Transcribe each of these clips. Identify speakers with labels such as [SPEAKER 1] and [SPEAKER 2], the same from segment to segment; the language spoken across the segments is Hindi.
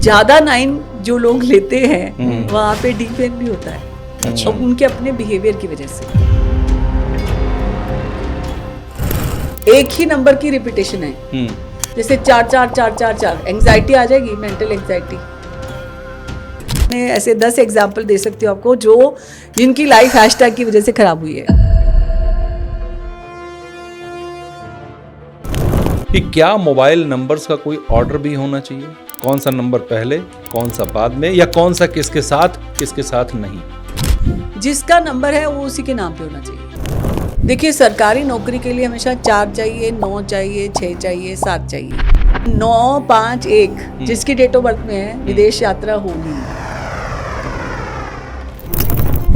[SPEAKER 1] ज्यादा 9 जो लोग लेते हैं वहाँ पे डिफेक्ट भी होता है।
[SPEAKER 2] अच्छा।
[SPEAKER 1] और उनके अपने बिहेवियर की वजह से। एक ही नंबर की रिपीटेशन है, जैसे 4 4 4 4 4, एंग्जाइटी आ जाएगी, मेंटल एंग्जाइटी। मैं ऐसे 10 एग्जाम्पल दे सकती हूँ आपको जो जिनकी लाइफ हैशटैग की वजह से खराब हुई है।
[SPEAKER 2] कि क्या मोबाइल नंबर्स का कोई ऑर्डर भी होना चाहिए? कौन सा नंबर पहले, कौन सा बाद में, या कौन सा किसके साथ नहीं?
[SPEAKER 1] जिसका नंबर है वो उसी के नाम पे होना चाहिए। देखिए, सरकारी नौकरी के लिए हमेशा 4 चाहिए, 9 चाहिए, 6 चाहिए, 7 चाहिए। 9 5 1 जिसकी डेट ऑफ बर्थ में है, विदेश यात्रा होगी।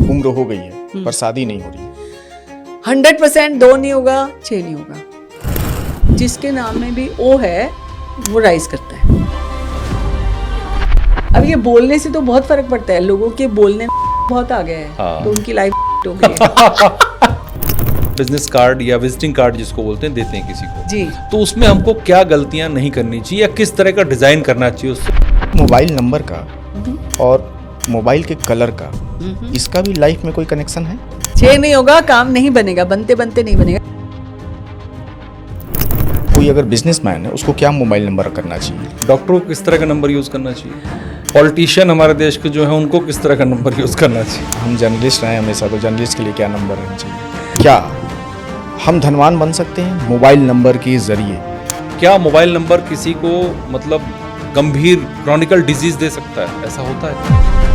[SPEAKER 3] उम्र हो गई है पर शादी नहीं हो रही है।
[SPEAKER 1] 100% 2 नहीं होगा, 6 नहीं होगा। जिसके नाम में भी ओ है वो राइज करता है। अब ये बोलने से तो बहुत फर्क पड़ता है, लोगों के बोलने में बहुत आ गया है।
[SPEAKER 2] हाँ।
[SPEAKER 1] तो उनकी लाइफ हो गई है।
[SPEAKER 2] बिजनेस कार्ड या विजिटिंग कार्ड जिसको बोलते हैं, देते हैं किसी को,
[SPEAKER 1] जी।
[SPEAKER 2] तो उसमें हमको क्या गलतियां नहीं करनी चाहिए या किस तरह का डिजाइन करना चाहिए उससे?
[SPEAKER 3] मोबाइल नंबर का और मोबाइल के कलर का, इसका भी लाइफ में कोई कनेक्शन है?
[SPEAKER 1] 6 नहीं होगा, काम नहीं बनेगा, बनते बनते नहीं बनेगा।
[SPEAKER 3] कोई अगर बिजनेसमैन है उसको क्या मोबाइल नंबर करना चाहिए?
[SPEAKER 2] डॉक्टरों को किस तरह का नंबर यूज करना चाहिए? पॉलिटिशियन हमारे देश के जो है उनको किस तरह का नंबर यूज करना चाहिए?
[SPEAKER 3] हम जर्नलिस्ट रहे हमेशा, तो जर्नलिस्ट के लिए क्या नंबर रहना चाहिए? क्या हम धनवान बन सकते हैं मोबाइल नंबर के जरिए?
[SPEAKER 2] क्या मोबाइल नंबर किसी को मतलब गंभीर क्रॉनिकल डिजीज दे सकता है? ऐसा होता है?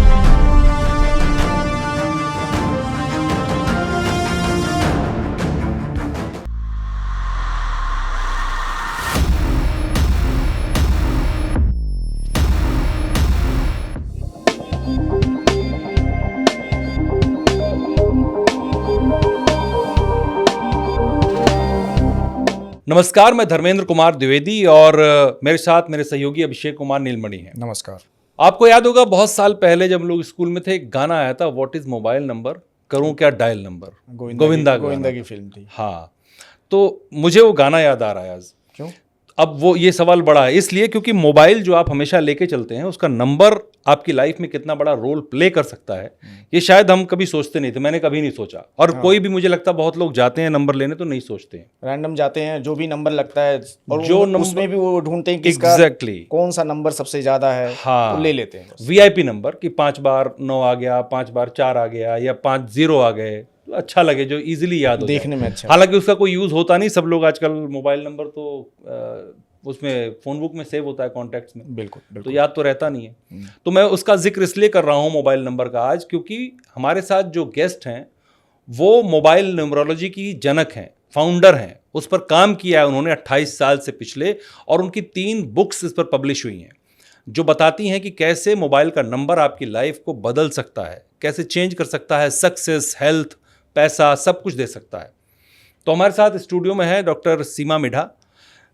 [SPEAKER 2] नमस्कार, मैं धर्मेंद्र कुमार द्विवेदी और मेरे साथ मेरे सहयोगी अभिषेक कुमार नीलमणि हैं।
[SPEAKER 3] नमस्कार।
[SPEAKER 2] आपको याद होगा बहुत साल पहले जब हम लोग स्कूल में थे, एक गाना आया था, व्हाट इज मोबाइल नंबर, करूं क्या डायल नंबर, गोविंदा
[SPEAKER 3] की फिल्म थी।
[SPEAKER 2] हाँ, तो मुझे वो गाना याद आ रहा है आज।
[SPEAKER 3] क्यों?
[SPEAKER 2] अब वो ये सवाल बड़ा है इसलिए क्योंकि मोबाइल जो आप हमेशा लेके चलते हैं, उसका नंबर आपकी लाइफ में कितना बड़ा रोल प्ले कर सकता है, ये शायद हम कभी सोचते नहीं थे। मैंने कभी नहीं सोचा, और कोई भी, मुझे लगता बहुत लोग जाते हैं नंबर लेने तो नहीं सोचते हैं,
[SPEAKER 3] रैंडम जाते हैं, जो भी नंबर लगता है, और
[SPEAKER 2] जो नंबर
[SPEAKER 3] उसमें भी वो ढूंढते हैं कि इसका
[SPEAKER 2] एग्जैक्टली
[SPEAKER 3] कौन सा नंबर सबसे ज्यादा है।
[SPEAKER 2] हाँ,
[SPEAKER 3] तो ले लेते हैं
[SPEAKER 2] वीआईपी नंबर कि 5 बार 9 आ गया, 5 बार 4 आ गया, या 5 0 आ गए, तो अच्छा लगे, जो इजीली याद हो
[SPEAKER 3] देखने
[SPEAKER 2] जाए।
[SPEAKER 3] में अच्छा।
[SPEAKER 2] हालांकि उसका कोई यूज होता नहीं, सब लोग आजकल मोबाइल नंबर तो उसमें फोन बुक में सेव होता है, कॉन्टैक्ट्स में,
[SPEAKER 3] बिल्कुल
[SPEAKER 2] तो याद तो रहता नहीं है। तो मैं उसका जिक्र इसलिए कर रहा हूँ मोबाइल नंबर का आज, क्योंकि हमारे साथ जो गेस्ट हैं वो मोबाइल न्यूमरोलॉजी की जनक हैं, फाउंडर हैं, उस पर काम किया है उन्होंने 28 साल से पिछले, और उनकी 3 बुक्स इस पर पब्लिश हुई हैं जो बताती हैं कि कैसे मोबाइल का नंबर आपकी लाइफ को बदल सकता है, कैसे चेंज कर सकता है, सक्सेस, हेल्थ, पैसा, सब कुछ दे सकता है। तो हमारे साथ स्टूडियो में है डॉक्टर सीमा मिढ़ा।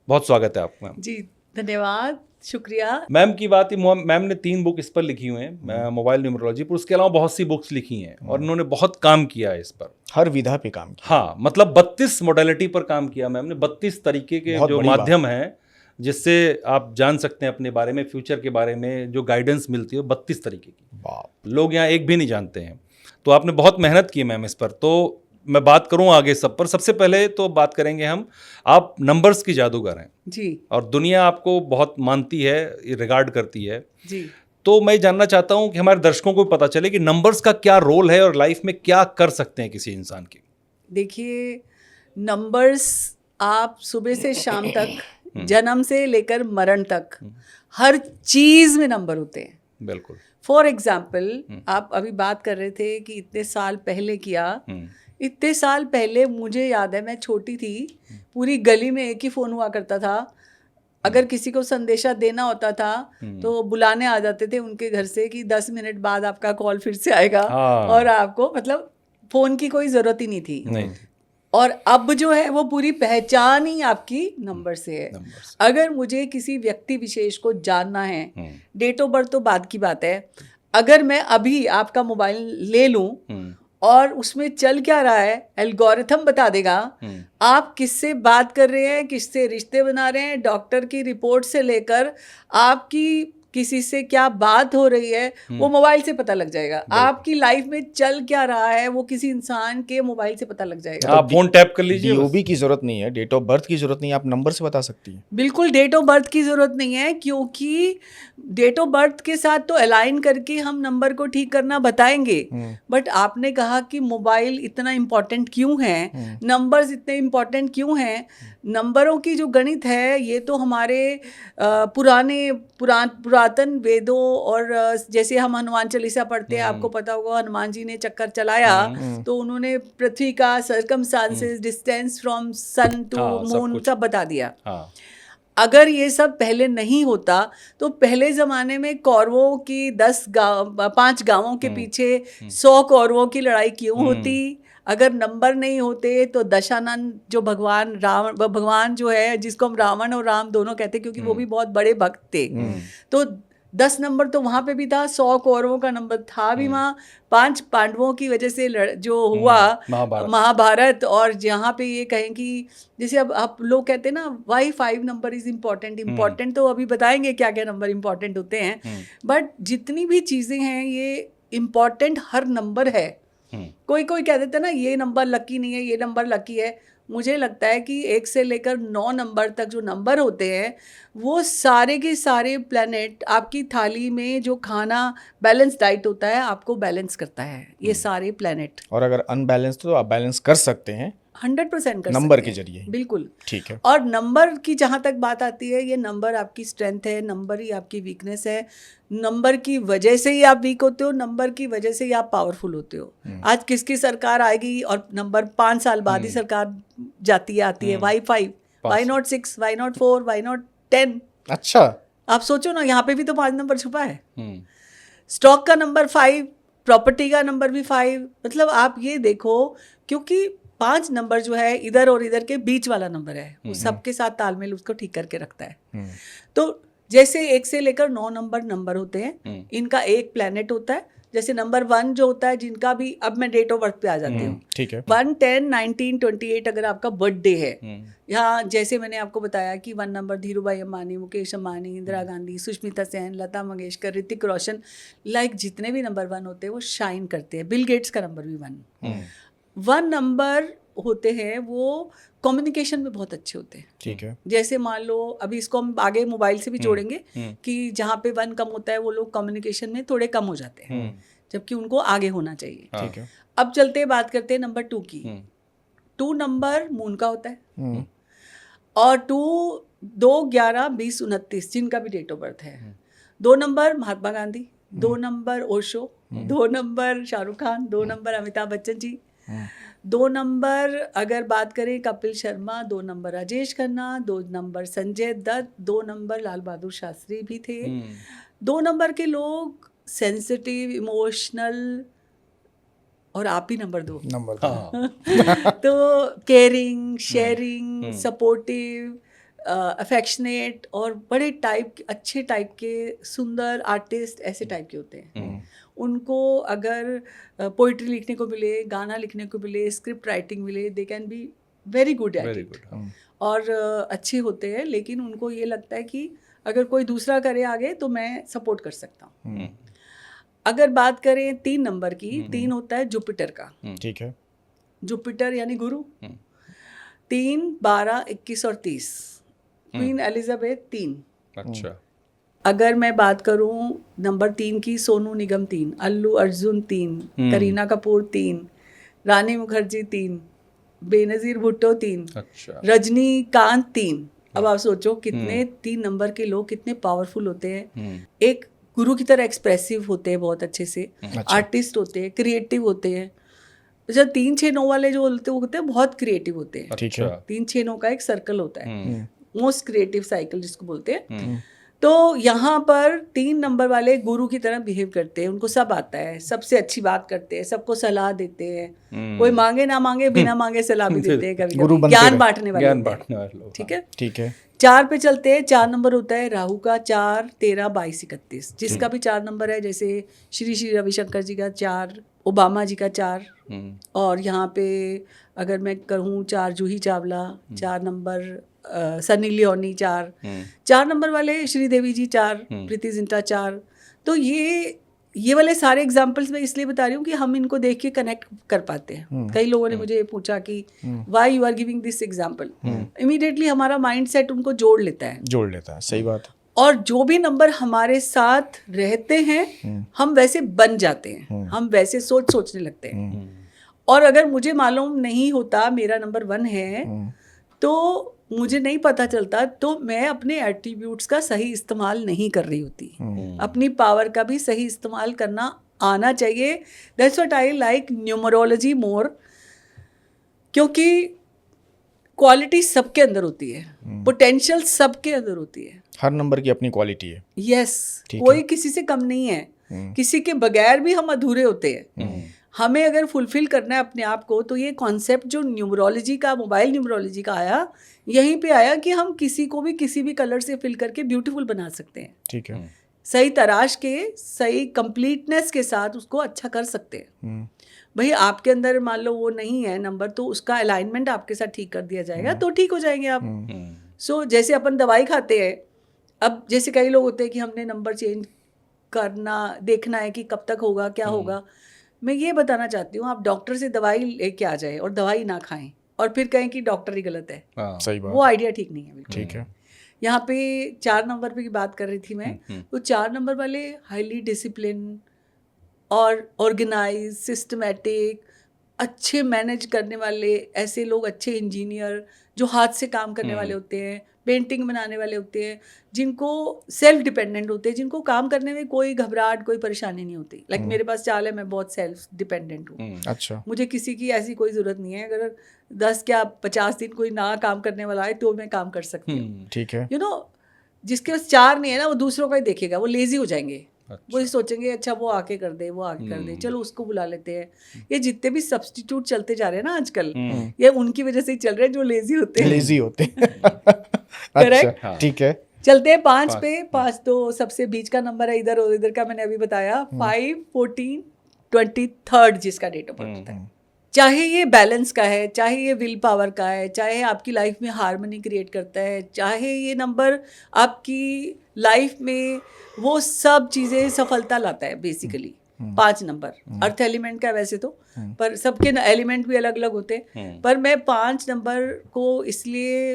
[SPEAKER 2] बहुत स्वागत है आपका।
[SPEAKER 1] जी, धन्यवाद, शुक्रिया।
[SPEAKER 2] मैम की बात ही, मैम ने 3 बुक इस पर लिखी हुई हैं, मोबाइल न्यूमरोलॉजी पर, उसके अलावा बहुत सी बुक्स लिखी हैं, और उन्होंने बहुत काम किया है इस पर,
[SPEAKER 3] हर विधा पे काम किया।
[SPEAKER 2] हाँ, मतलब 32 मोडेलिटी पर काम किया मैम ने, 32 तरीके के जो माध्यम हैं जिससे आप जान सकते हैं अपने बारे में, फ्यूचर के बारे में जो गाइडेंस मिलती है, 32 तरीके की। लोग यहाँ एक भी नहीं जानते हैं। तो आपने बहुत मेहनत की मैम इस पर। तो मैं बात करूं आगे सब पर, सबसे पहले तो बात करेंगे हम, आप नंबर्स की जादूगर हैं
[SPEAKER 1] जी,
[SPEAKER 2] और दुनिया आपको बहुत मानती है, रिगार्ड करती है
[SPEAKER 1] जी।
[SPEAKER 2] तो मैं जानना चाहता हूं कि हमारे दर्शकों को पता चले कि नंबर्स का क्या रोल है और लाइफ में क्या कर सकते हैं किसी इंसान की।
[SPEAKER 1] देखिए, नंबर्स आप सुबह से शाम तक, जन्म से लेकर मरण तक, हर चीज में नंबर होते हैं।
[SPEAKER 2] बिल्कुल।
[SPEAKER 1] फॉर एग्जाम्पल, आप अभी बात कर रहे थे कि इतने साल पहले किया, इतने साल पहले मुझे याद है, मैं छोटी थी, पूरी गली में एक ही फ़ोन हुआ करता था। अगर किसी को संदेशा देना होता था तो बुलाने आ जाते थे उनके घर से कि 10 मिनट बाद आपका कॉल फिर से आएगा। और आपको मतलब फ़ोन की कोई ज़रूरत ही नहीं थी।
[SPEAKER 2] नहीं।
[SPEAKER 1] और अब जो है वो पूरी पहचान ही आपकी नंबर से है। अगर मुझे किसी व्यक्ति विशेष को जानना है, डेट ऑफ बर्थ तो बाद की बात है, अगर मैं अभी आपका मोबाइल ले लूं और उसमें चल क्या रहा है, एल्गोरिथम बता देगा। आप किससे बात कर रहे हैं, किससे रिश्ते बना रहे हैं, डॉक्टर की रिपोर्ट से लेकर आपकी किसी से क्या बात हो रही है वो मोबाइल से पता लग जाएगा। आपकी लाइफ में चल क्या रहा है वो किसी इंसान के मोबाइल से पता लग जाएगा।
[SPEAKER 2] आप फोन टैप कर लीजिए,
[SPEAKER 3] डीओबी की जरूरत नहीं है, डेट ऑफ बर्थ की जरूरत नहीं है, आप नंबर से बता सकती हैं।
[SPEAKER 1] बिल्कुल डेट ऑफ बर्थ की जरूरत नहीं है, क्योंकि डेट ऑफ बर्थ के साथ तो अलाइन करके हम नंबर को ठीक करना बताएंगे। बट आपने कहा कि मोबाइल इतना इम्पोर्टेंट क्यों है, नंबर्स इतने इम्पोर्टेंट क्यों हैं। नंबरों की जो गणित है ये तो हमारे पुरातन वेदों और जैसे हम हनुमान चालीसा पढ़ते हैं, आपको पता होगा हनुमान जी ने चक्कर चलाया तो उन्होंने पृथ्वी का circumstances, distance from sun to moon सब बता दिया। अगर ये सब पहले नहीं होता तो पहले ज़माने में कौरवों की 5 गांवों के पीछे 100 कौरवों की लड़ाई क्यों होती। अगर नंबर नहीं होते तो दशानन जो भगवान जो है जिसको हम रावण और राम दोनों कहते हैं क्योंकि वो भी बहुत बड़े भक्त थे, तो 10 नंबर तो वहाँ पे भी था, 100 कौरवों का नंबर था भी वहाँ, 5 पांडवों की वजह से जो हुआ महाभारत। और जहाँ पे ये कहें कि जैसे अब आप लोग कहते हैं ना वाई 5 नंबर इज इम्पॉर्टेंट तो अभी बताएंगे क्या क्या नंबर इम्पॉर्टेंट होते हैं। बट जितनी भी चीज़ें हैं ये इम्पॉर्टेंट हर नंबर है। कोई कह देता है ना ये नंबर लकी नहीं है, ये नंबर लकी है। मुझे लगता है कि 1 से लेकर 9 नंबर तक जो नंबर होते हैं वो सारे के सारे प्लैनेट आपकी थाली में जो खाना बैलेंस डाइट होता है आपको बैलेंस करता है, ये सारे प्लैनेट।
[SPEAKER 3] और अगर अनबैलेंस तो आप बैलेंस कर सकते हैं
[SPEAKER 1] 100% कर
[SPEAKER 3] नंबर
[SPEAKER 1] सकते
[SPEAKER 3] के जरिए।
[SPEAKER 1] बिल्कुल
[SPEAKER 3] ठीक है।
[SPEAKER 1] और नंबर की जहाँ तक बात आती है, ये नंबर आपकी स्ट्रेंथ है, नंबर ही आपकी वीकनेस है। नंबर की वजह से ही आप वीक होते हो, नंबर की वजह से ही आप पावरफुल होते हो। आज किसकी सरकार आएगी और नंबर 5 साल बाद ही सरकार आती है। Why 5, why not 6, why not 4, why not 10।
[SPEAKER 3] अच्छा,
[SPEAKER 1] आप सोचो ना, यहाँ पे भी तो 5 नंबर छुपा है। स्टॉक का नंबर 5, प्रॉपर्टी का नंबर भी 5। मतलब आप ये देखो, क्योंकि 5 नंबर जो है इधर और इधर के बीच वाला नंबर है, वो सबके साथ तालमेल उसको ठीक करके रखता है। तो जैसे 1 से लेकर 9 नंबर होते हैं, इनका एक प्लैनेट होता है। जैसे नंबर 1 जो होता है, जिनका भी अब मैं डेट ऑफ बर्थ पे आ जाती हूँ।
[SPEAKER 3] ठीक है।
[SPEAKER 1] 1, 10, 19, 28 अगर आपका बर्थडे है, यहाँ जैसे मैंने आपको बताया कि 1 नंबर धीरूभाई अंबानी, मुकेश अंबानी, इंदिरा गांधी, सुष्मिता सेन, लता मंगेशकर, ऋतिक रोशन, लाइक जितने भी नंबर 1 होते हैं वो शाइन करते हैं। बिल गेट्स का नंबर भी 1 नंबर होते हैं, वो कम्युनिकेशन में बहुत अच्छे होते हैं।
[SPEAKER 3] ठीक है।
[SPEAKER 1] जैसे मान लो अभी इसको हम आगे मोबाइल से भी जोड़ेंगे कि जहाँ पे 1 कम होता है वो लोग कम्युनिकेशन में थोड़े कम हो जाते हैं, जबकि उनको आगे होना चाहिए।
[SPEAKER 3] ठीक है।
[SPEAKER 1] अब चलते बात करते हैं नंबर 2 की। 2 नंबर मून का होता है और 2, 11, 20, 29 जिनका भी डेट ऑफ बर्थ है। 2 number Mahatma Gandhi, 2 number Osho, 2 number Shahrukh Khan, 2 number Amitabh Bachchan ji, 2 number अगर बात करें Kapil Sharma, 2 number Rajesh Khanna, 2 number Sanjay Dutt, 2 number Lal Bahadur Shastri भी थे। 2 नंबर के लोग सेंसिटिव, इमोशनल, और आप ही नंबर 2 तो केयरिंग, शेयरिंग, सपोर्टिव, अफेक्शनेट और बड़े अच्छे टाइप के सुंदर आर्टिस्ट, ऐसे टाइप के होते हैं। उनको अगर पोइट्री लिखने को मिले, गाना लिखने को मिले, स्क्रिप्ट राइटिंग मिले, they can be very good at it और अच्छे होते हैं। लेकिन उनको ये लगता है कि अगर कोई दूसरा करे आगे तो मैं सपोर्ट कर सकता हूँ। अगर बात करें 3 नंबर की, 3 होता है जुपिटर का।
[SPEAKER 3] ठीक है।
[SPEAKER 1] जुपिटर यानी गुरु। 3, 12, 21 और 30। Queen Elizabeth 3।
[SPEAKER 2] अच्छा।
[SPEAKER 1] अगर मैं बात करूं नंबर 3 की, सोनू निगम 3, अल्लू अर्जुन 3, करीना कपूर 3, रानी मुखर्जी 3, बेनजीर भुट्टो 3,
[SPEAKER 2] अच्छा,
[SPEAKER 1] रजनीकांत 3। अब आप सोचो कितने 3 नंबर के लोग कितने पावरफुल होते हैं। एक गुरु की तरह एक्सप्रेसिव होते हैं बहुत अच्छे से, आर्टिस्ट होते हैं, क्रिएटिव होते हैं। जब 3, 6, 9 वाले जो होते हैं बहुत क्रिएटिव होते हैं।
[SPEAKER 3] ठीक है।
[SPEAKER 1] 3, 6, 9 का एक सर्कल होता है, मोस्ट क्रिएटिव साइकिल जिसको बोलते हैं। तो यहाँ पर 3 नंबर वाले गुरु की तरह बिहेव करते हैं, उनको सब आता है, सबसे अच्छी बात करते हैं, सबको सलाह देते हैं। कोई मांगे ना मांगे, बिना मांगे सलाह भी देते हैं, कभी कभी ज्ञान बांटने वाले।
[SPEAKER 2] लोग।
[SPEAKER 1] ठीक है।
[SPEAKER 3] ठीक है।
[SPEAKER 1] 4 पे चलते हैं। 4 नंबर होता है राहु का, 4, 13, 22, 31, जिसका भी 4 नंबर है, जैसे श्री श्री रविशंकर जी का 4, ओबामा जी का 4, और यहाँ पे अगर मैं कहूँ 4 जूही चावला, 4 नंबर सनी लियोनी 4 नंबर वाले श्रीदेवी जी 4, प्रीति जिंटा 4। तो ये वाले सारे एग्जाम्पल्स मैं इसलिए बता रही हूँ कि हम इनको देख के कनेक्ट कर पाते हैं। कई लोगों ने मुझे पूछा कि why you are giving this example, immediately हमारा माइंडसेट उनको जोड़ लेता है।
[SPEAKER 3] सही बात है।
[SPEAKER 1] और जो भी नंबर हमारे साथ रहते हैं हम वैसे बन जाते हैं, हम वैसे सोचने लगते हैं। और अगर मुझे मालूम नहीं होता मेरा नंबर 1 है, तो मुझे नहीं पता चलता, तो मैं अपने एट्रीब्यूट्स का सही इस्तेमाल नहीं कर रही होती। अपनी पावर का भी सही इस्तेमाल करना आना चाहिए। That's what I like numerology more, क्योंकि क्वालिटी सबके अंदर होती है, पोटेंशियल सबके अंदर होती है।
[SPEAKER 3] हर नंबर की अपनी क्वालिटी है।
[SPEAKER 1] यस, कोई किसी से कम नहीं है, किसी के बगैर भी हम अधूरे होते हैं। हमें अगर फुलफिल करना है अपने आप को, तो ये कॉन्सेप्ट जो न्यूमरोलॉजी का, मोबाइल न्यूमरोलॉजी का आया, यहीं पे आया कि हम किसी को भी किसी भी कलर से फिल करके ब्यूटीफुल बना सकते हैं।
[SPEAKER 3] ठीक है।
[SPEAKER 1] सही तराश के, सही कंप्लीटनेस के साथ उसको अच्छा कर सकते हैं। भाई आपके अंदर मान लो वो नहीं है नंबर, तो उसका अलाइनमेंट आपके साथ ठीक कर दिया जाएगा, तो ठीक हो जाएंगे आप। सो जैसे अपन दवाई खाते हैं, अब जैसे कई लोग होते हैं कि हमने नंबर चेंज करना, देखना है कि कब तक होगा, क्या होगा। मैं ये बताना चाहती हूँ, आप डॉक्टर से दवाई लेके आ जाए और दवाई ना खाएं और फिर कहें कि डॉक्टर ही गलत है,
[SPEAKER 3] सही बात,
[SPEAKER 1] वो आइडिया ठीक नहीं है बिल्कुल।
[SPEAKER 3] ठीक है।
[SPEAKER 1] यहाँ पे 4 नंबर पे की बात कर रही थी मैं, तो 4 नंबर वाले हाईली डिसिप्लिन और ऑर्गेनाइज, सिस्टमेटिक, अच्छे मैनेज करने वाले, ऐसे लोग, अच्छे इंजीनियर जो हाथ से काम करने वाले होते हैं, पेंटिंग बनाने वाले होते हैं, जिनको सेल्फ डिपेंडेंट होते हैं, जिनको काम करने में कोई घबराहट, कोई परेशानी नहीं होती। लाइक मेरे पास चाल है, मैं बहुत सेल्फ डिपेंडेंट हूँ।
[SPEAKER 3] अच्छा।
[SPEAKER 1] मुझे किसी की ऐसी कोई ज़रूरत नहीं है। अगर 10 क्या 50 दिन कोई ना काम करने वाला है तो मैं काम कर सकती हूँ।
[SPEAKER 3] ठीक है।
[SPEAKER 1] यू नो, जिसके पास 4 नहीं है ना, वो दूसरों का ही देखेगा, वो लेजी हो जाएंगे। वो सोचेंगे अच्छा वो आके कर दे, वो आके कर दे, चलो उसको बुला लेते हैं। ये जितने भी सब्स्टिट्यूट चलते जा रहे हैं ना आजकल, ये उनकी वजह से ही चल रहे हैं जो लेजी होते हैं।
[SPEAKER 3] लेजी होते
[SPEAKER 1] करेक्ट।
[SPEAKER 3] ठीक है।
[SPEAKER 1] चलते हैं 5 पे। 5 तो सबसे बीच का नंबर है, इधर और इधर का मैंने अभी बताया। 5, 14, 23 जिसका डेट ऑफ बर्थ होता है, चाहे ये बैलेंस का है, चाहे ये विल पावर का है, चाहे आपकी लाइफ में हार्मनी क्रिएट करता है, चाहे ये नंबर आपकी लाइफ में वो सब चीज़ें सफलता लाता है बेसिकली। 5 नंबर अर्थ एलिमेंट का है वैसे तो, पर सबके एलिमेंट भी अलग अलग होते हैं। पर मैं 5 नंबर को इसलिए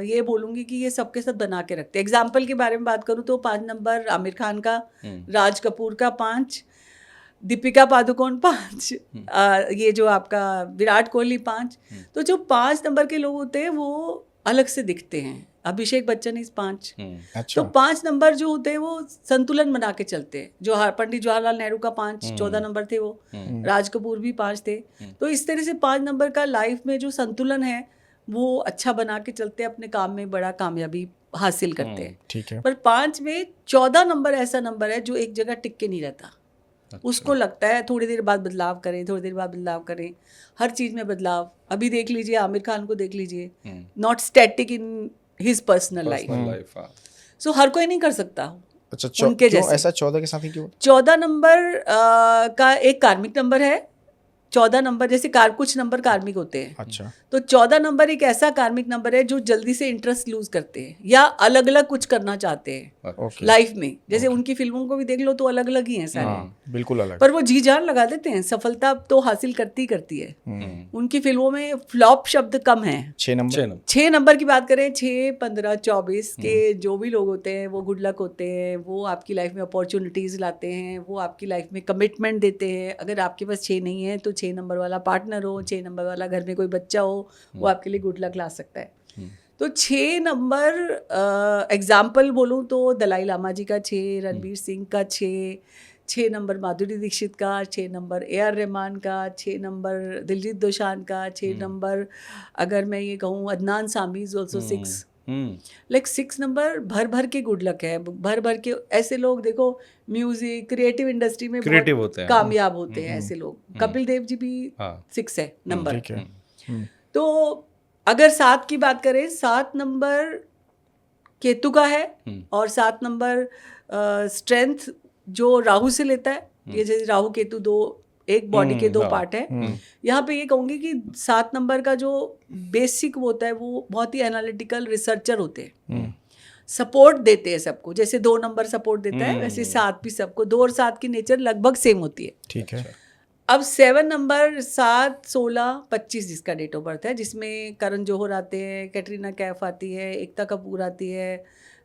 [SPEAKER 1] ये बोलूँगी कि ये सबके सब बना के रखते हैं। एग्जाम्पल के बारे में बात करूँ तो 5 नंबर आमिर खान का, राज कपूर का 5, दीपिका पादुकोण 5, ये जो आपका विराट कोहली 5। तो जो 5 नंबर के लोग होते हैं वो अलग से दिखते हैं। अभिषेक बच्चन इस 5।
[SPEAKER 3] अच्छा।
[SPEAKER 1] तो 5 नंबर जो होते हैं वो संतुलन बना के चलते हैं। जो पंडित जवाहरलाल नेहरू का 5, 14 नंबर थे वो, राज कपूर भी 5 थे। तो इस तरह से 5 नंबर का लाइफ में जो संतुलन है वो अच्छा बना के चलते हैं, अपने काम में बड़ा कामयाबी हासिल करते हैं।
[SPEAKER 3] ठीक है।
[SPEAKER 1] पर 5 में 14 नंबर ऐसा नंबर है जो एक जगह टिक के नहीं रहता। उसको लगता है थोड़ी देर बाद बदलाव करें, थोड़ी देर बाद बदलाव करें, हर चीज़ में बदलाव। अभी देख लीजिए आमिर खान को, देख लीजिए, not static in his personal life. So हर कोई नहीं कर सकता।
[SPEAKER 3] अच्छा,
[SPEAKER 1] उनके
[SPEAKER 3] क्यों
[SPEAKER 1] जैसे
[SPEAKER 3] ऐसा 14 के साथ ही क्यों?
[SPEAKER 1] 14 नंबर का एक कार्मिक नंबर है। 14 नंबर जैसे कुछ नंबर कार्मिक होते हैं।
[SPEAKER 3] अच्छा।
[SPEAKER 1] तो 14 नंबर एक ऐसा कार्मिक नंबर है जो जल्दी से इंटरेस्ट लूज करते हैं या अलग अलग कुछ करना चाहते हैं लाइफ में। जैसे उनकी फिल्मों को भी देख लो तो अलग अलग ही हैं सारे,
[SPEAKER 3] बिल्कुल अलग,
[SPEAKER 1] पर वो जी जान लगा देते हैं, सफलता तो हासिल करती करती है। उनकी फिल्मों में फ्लॉप शब्द कम है। 6 नंबर की बात करें, 6, 15, 24 के जो भी लोग होते हैं वो गुड लक होते हैं। वो आपकी लाइफ में अपॉर्चुनिटीज लाते हैं, वो आपकी लाइफ में कमिटमेंट देते हैं। अगर आपके पास 6 नहीं है तो 6 नंबर वाला पार्टनर हो, 6 नंबर वाला घर में कोई बच्चा हो, वो आपके लिए गुड लक ला सकता है। तो 6 नंबर एग्जाम्पल बोलूँ तो दलाई लामा जी का 6, रणवीर सिंह का 6 नंबर माधुरी दीक्षित का, 6 नंबर AR रहमान का, 6 नंबर दिलजीत दोसांझ का, 6 नंबर अगर मैं ये कहूँ Adnan Sami is also 6। Like 6 number भर भर के गुड लक है, भर भर के ऐसे लोग देखो म्यूजिक क्रिएटिव इंडस्ट्री में
[SPEAKER 2] क्रिएटिव होते हैं,
[SPEAKER 1] कामयाब होते हैं ऐसे लोग। कपिल देव जी भी 6 है नंबर। तो अगर 7 की बात करें, 7 नंबर केतु का है, और 7 नंबर स्ट्रेंथ जो राहु से लेता है। ये जैसे राहु केतु दो एक बॉडी के दो पार्ट है। यहाँ पे ये कहूँगी कि 7 नंबर का जो बेसिक होता है वो बहुत ही एनालिटिकल रिसर्चर होते हैं, सपोर्ट देते हैं सबको। जैसे 2 नंबर सपोर्ट देता है वैसे 7 भी सबको। 2 और 7 की नेचर लगभग सेम होती है।
[SPEAKER 3] ठीक है।
[SPEAKER 1] अब 7 नंबर 7, 16, 25 जिसका डेट ऑफ बर्थ है, जिसमें करण जौहर आते हैं, कैटरीना कैफ आती है, एकता कपूर आती है,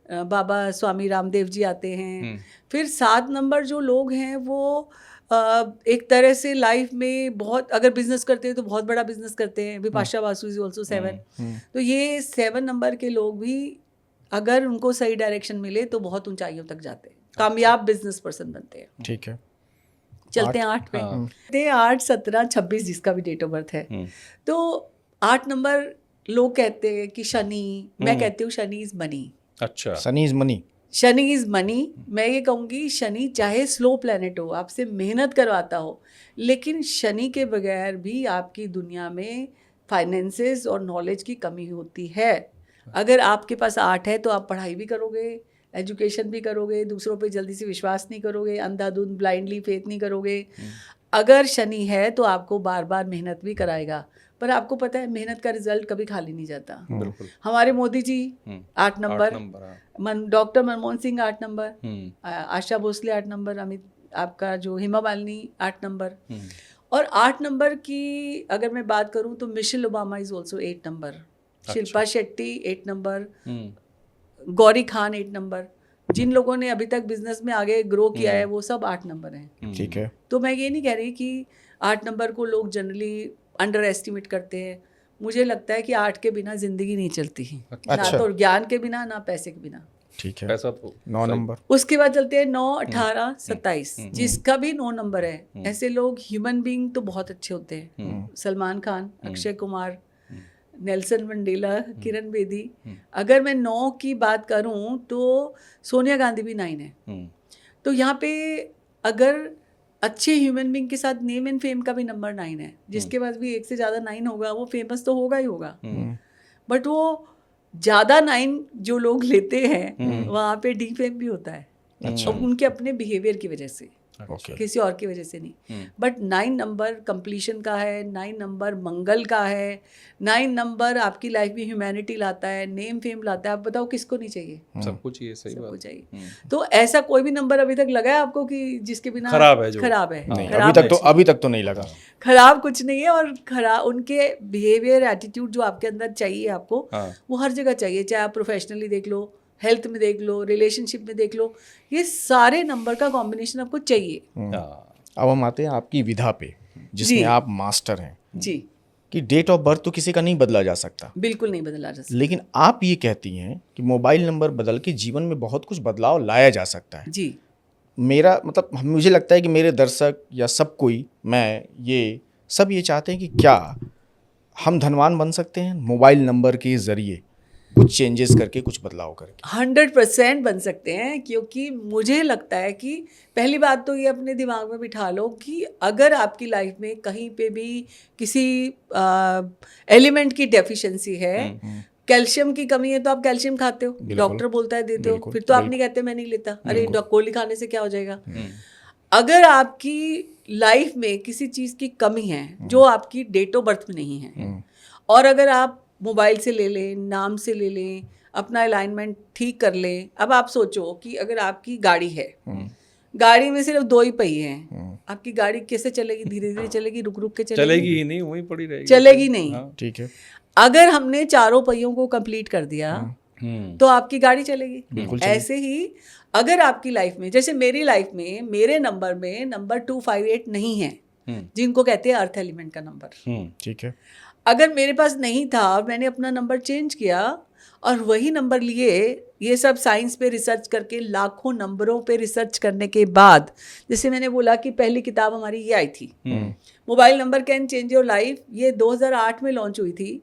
[SPEAKER 1] बाबा स्वामी रामदेव जी आते हैं। फिर 7 नंबर जो लोग हैं वो एक तरह से लाइफ में बहुत, अगर बिजनेस करते हैं तो बहुत बड़ा बिजनेस करते हैं। Bipasha Basu is also 7। तो ये 7 नंबर के लोग भी अगर उनको सही डायरेक्शन मिले तो बहुत ऊंचाइयों तक जाते हैं, कामयाब बिजनेस पर्सन बनते हैं।
[SPEAKER 3] ठीक है।
[SPEAKER 1] चलते हैं 8 पे। 8, 17, 26 जिसका भी डेट ऑफ बर्थ है। तो 8 नंबर लोग कहते हैं कि शनि, मैं कहती हूँ शनि इज मनी।
[SPEAKER 2] अच्छा,
[SPEAKER 3] Shani is money.
[SPEAKER 1] Shani is money. मैं ये कहूँगी शनि चाहे स्लो प्लैनेट हो, आपसे मेहनत करवाता हो, लेकिन शनि के बगैर भी आपकी दुनिया में फाइनेंसेस और नॉलेज की कमी होती है। अगर आपके पास 8 है तो आप पढ़ाई भी करोगे, एजुकेशन भी करोगे, दूसरों पे जल्दी से विश्वास नहीं करोगे, अंधाधुंध ब्लाइंडली फेथ नहीं करोगे। अगर शनि है तो आपको बार बार मेहनत भी कराएगा, पर आपको पता है मेहनत का रिजल्ट कभी खाली नहीं जाता।
[SPEAKER 2] बिल्कुल।
[SPEAKER 1] हमारे Modi ji 8 number, doctor Manmohan Singh 8 number, Asha Bhosle 8 number, Amit आपका जो हेमा मालिनी 8 नंबर। और 8 नंबर की अगर मैं बात करूं तो Michelle Obama is also 8 number, Shilpa Shetty 8 number, Gauri Khan 8 number. जिन लोगों ने अभी तक बिजनेस में आगे ग्रो किया है वो सब 8 नंबर हैं। ठीक है। तो मैं ये नहीं कह रही कि 8 नंबर को लोग जनरली अंडर एस्टिमेट करते हैं। मुझे लगता है कि 8 के बिना जिंदगी नहीं चलती है।
[SPEAKER 3] अच्छा।
[SPEAKER 1] ना तो ज्ञान के बिना, ना पैसे के बिना।
[SPEAKER 3] ठीक है।
[SPEAKER 2] पैसा तो
[SPEAKER 3] 9 नंबर।
[SPEAKER 1] उसके बाद चलते हैं 9, 18, 27 जिसका भी 9 नंबर है। ऐसे लोग ह्यूमन बीइंग तो बहुत अच्छे होते हैं। Salman Khan, Akshay Kumar, Nelson Mandela, Kiran Bedi. अगर मैं 9 की बात करूं तो सोनिया गांधी भी 9 है। तो यहाँ पे अगर अच्छे ह्यूमन बीइंग के साथ नेम एंड फेम का भी नंबर 9 है, जिसके पास भी 1 से ज़्यादा 9 होगा वो फेमस तो होगा ही होगा। बट वो ज़्यादा 9 जो लोग लेते हैं वहाँ पे डी फेम भी होता है। अच्छा। उनके अपने बिहेवियर की वजह से, किसी और की वजह से नहीं। बट 9 नंबर कंप्लीशन का है, 9 नंबर मंगल का है, 9 नंबर आपकी लाइफ में ह्यूमैनिटी लाता है, नेम फेम लाता है। आप बताओ किसको नहीं चाहिए?
[SPEAKER 2] सबको चाहिए। सही बात।
[SPEAKER 1] चाहिए। तो ऐसा कोई भी नंबर अभी तक लगा है आपको कि जिसके बिना
[SPEAKER 2] खराब है?
[SPEAKER 1] खराब है।
[SPEAKER 3] नहीं, अभी तक तो नहीं लगा।
[SPEAKER 1] खराब कुछ नहीं है। और खराब उनके बिहेवियर, एटीट्यूड जो आपके अंदर चाहिए आपको, वो हर जगह चाहिए। चाहे आप प्रोफेशनली देख लो, हेल्थ में देख लो, रिलेशनशिप में देख लो, ये सारे नंबर का कॉम्बिनेशन आपको चाहिए।
[SPEAKER 3] अब हम आते हैं आपकी विधा पे, जिसमें आप मास्टर हैं
[SPEAKER 1] जी।
[SPEAKER 3] कि डेट ऑफ बर्थ तो किसी का नहीं बदला जा सकता।
[SPEAKER 1] बिल्कुल नहीं बदला जा सकता।
[SPEAKER 3] लेकिन आप ये कहती हैं कि मोबाइल नंबर बदल के जीवन में बहुत कुछ बदलाव लाया जा सकता है।
[SPEAKER 1] जी।
[SPEAKER 3] मेरा मतलब, मुझे लगता है कि मेरे दर्शक या सब कोई, मैं ये सब ये चाहते हैं कि क्या हम धनवान बन सकते हैं मोबाइल नंबर के जरिए, कुछ चेंजेस करके, कुछ बदलाव करके?
[SPEAKER 1] 100% बन सकते हैं। क्योंकि मुझे लगता है कि पहली बात तो ये अपने दिमाग में बिठा लो कि अगर आपकी लाइफ में कहीं पे भी किसी एलिमेंट की डेफिशिएंसी है, कैल्शियम की कमी है, तो आप कैल्शियम खाते हो, डॉक्टर बोलता है देते हो, फिर तो आप नहीं कहते मैं नहीं लेता, अरे गोली खाने से क्या हो जाएगा। अगर आपकी लाइफ में किसी चीज़ की कमी है जो आपकी डेट ऑफ बर्थ में नहीं है, और अगर आप मोबाइल से ले लें, नाम से ले लें, अपना अलाइनमेंट ठीक कर लें। अब आप सोचो कि अगर आपकी गाड़ी है, गाड़ी में सिर्फ 2 ही पहिए हैं, आपकी गाड़ी कैसे चलेगी? धीरे धीरे चलेगी, रुक रुक के
[SPEAKER 2] चलेगी ही नहीं, वहीं पड़ी रहेगी,
[SPEAKER 1] चलेगी नहीं।
[SPEAKER 3] ठीक है।
[SPEAKER 1] अगर हमने 4 पहियों को कंप्लीट कर दिया तो आपकी गाड़ी चलेगी। ऐसे ही अगर आपकी लाइफ में, जैसे मेरी लाइफ में मेरे नंबर में नंबर 258 नहीं है, जिनको कहते हैं अर्थ एलिमेंट का नंबर।
[SPEAKER 3] ठीक है।
[SPEAKER 1] अगर मेरे पास नहीं था और मैंने अपना नंबर चेंज किया और वही नंबर लिए, ये सब साइंस पे रिसर्च करके, लाखों नंबरों पे रिसर्च करने के बाद, जैसे मैंने बोला कि पहली किताब हमारी ये आई थी, mobile number can change your life, ये 2008 में लॉन्च हुई थी।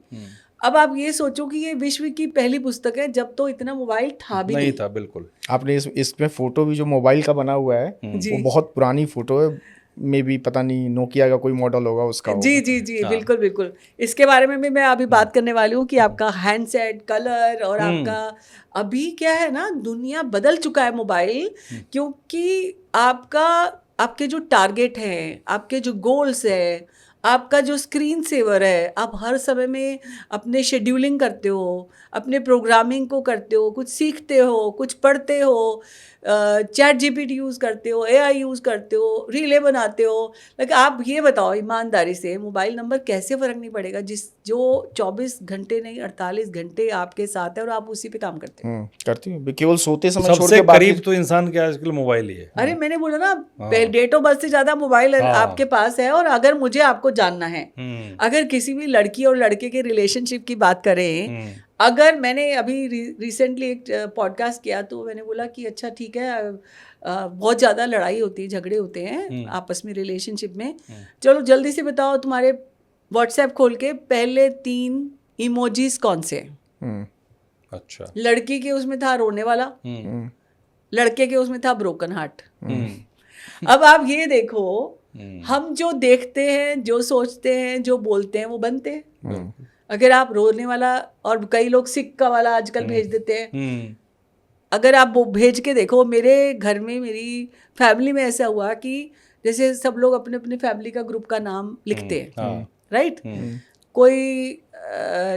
[SPEAKER 1] अब आप ये सोचो कि ये विश्व की पहली पुस्तक है, जब तो इतना मोबाइल था भी नहीं
[SPEAKER 2] था। बिल्कुल।
[SPEAKER 3] आपने इसमें फोटो भी जो मोबाइल का बना हुआ है वो बहुत पुरानी फोटो है, मे बी पता नहीं नोकिया का कोई मॉडल होगा उसका
[SPEAKER 1] जी
[SPEAKER 3] होगा।
[SPEAKER 1] जी जी बिल्कुल बिल्कुल। इसके बारे में भी मैं अभी बात करने वाली हूँ कि आपका हैंडसेट कलर और आपका अभी क्या है ना, दुनिया बदल चुका है मोबाइल, क्योंकि आपके जो टारगेट हैं, आपके जो गोल्स है, आपका जो स्क्रीन सेवर है, आप हर समय में अपने शेड्यूलिंग करते हो, अपने प्रोग्रामिंग को करते हो, कुछ सीखते हो, कुछ पढ़ते हो, चैट जीपीटी यूज़ करते हो, एआई यूज़ करते हो, रीले बनाते हो। लेकिन आप ये बताओ ईमानदारी से, मोबाइल नंबर कैसे फ़र्क नहीं पड़ेगा जो 24 घंटे नहीं 48 घंटे आपके साथ है और आप उसी पे काम करते हो।
[SPEAKER 3] करती हूँ, केवल सोते समय छोड़
[SPEAKER 2] सबसे
[SPEAKER 3] के बाकी
[SPEAKER 2] करीब तो इंसान के आजकल मोबाइल ही है।
[SPEAKER 1] अरे मैंने बोला ना, डेट ऑफ बर्थ से ज़्यादा मोबाइल आपके पास है। और अगर मुझे आपको जानना है, अगर किसी भी लड़की और लड़के के रिलेशनशिप की बात करें, अगर मैंने अभी रिसेंटली एक पॉडकास्ट किया तो मैंने बोला कि अच्छा ठीक है, बहुत ज़्यादा लड़ाई होती है, झगड़े होते हैं आपस में रिलेशनशिप में, चलो जल्दी से बताओ तुम्हारे व्हाट्सएप खोल के पहले 3 इमोजीज कौन से हैं?
[SPEAKER 2] अच्छा।
[SPEAKER 1] लड़की के उसमें था रोने वाला, लड़के के उसमें था ब्रोकन हार्ट। अब आप ये देखो, हम जो देखते हैं, जो सोचते हैं, जो बोलते हैं, वो बनते हैं। अगर आप रोने वाला, और कई लोग सिक्का वाला आजकल भेज देते हैं, अगर आप वो भेज के देखो, मेरे घर में मेरी फैमिली में ऐसा हुआ कि जैसे सब लोग अपने अपने फैमिली का ग्रुप का नाम लिखते हैं, राइट? कोई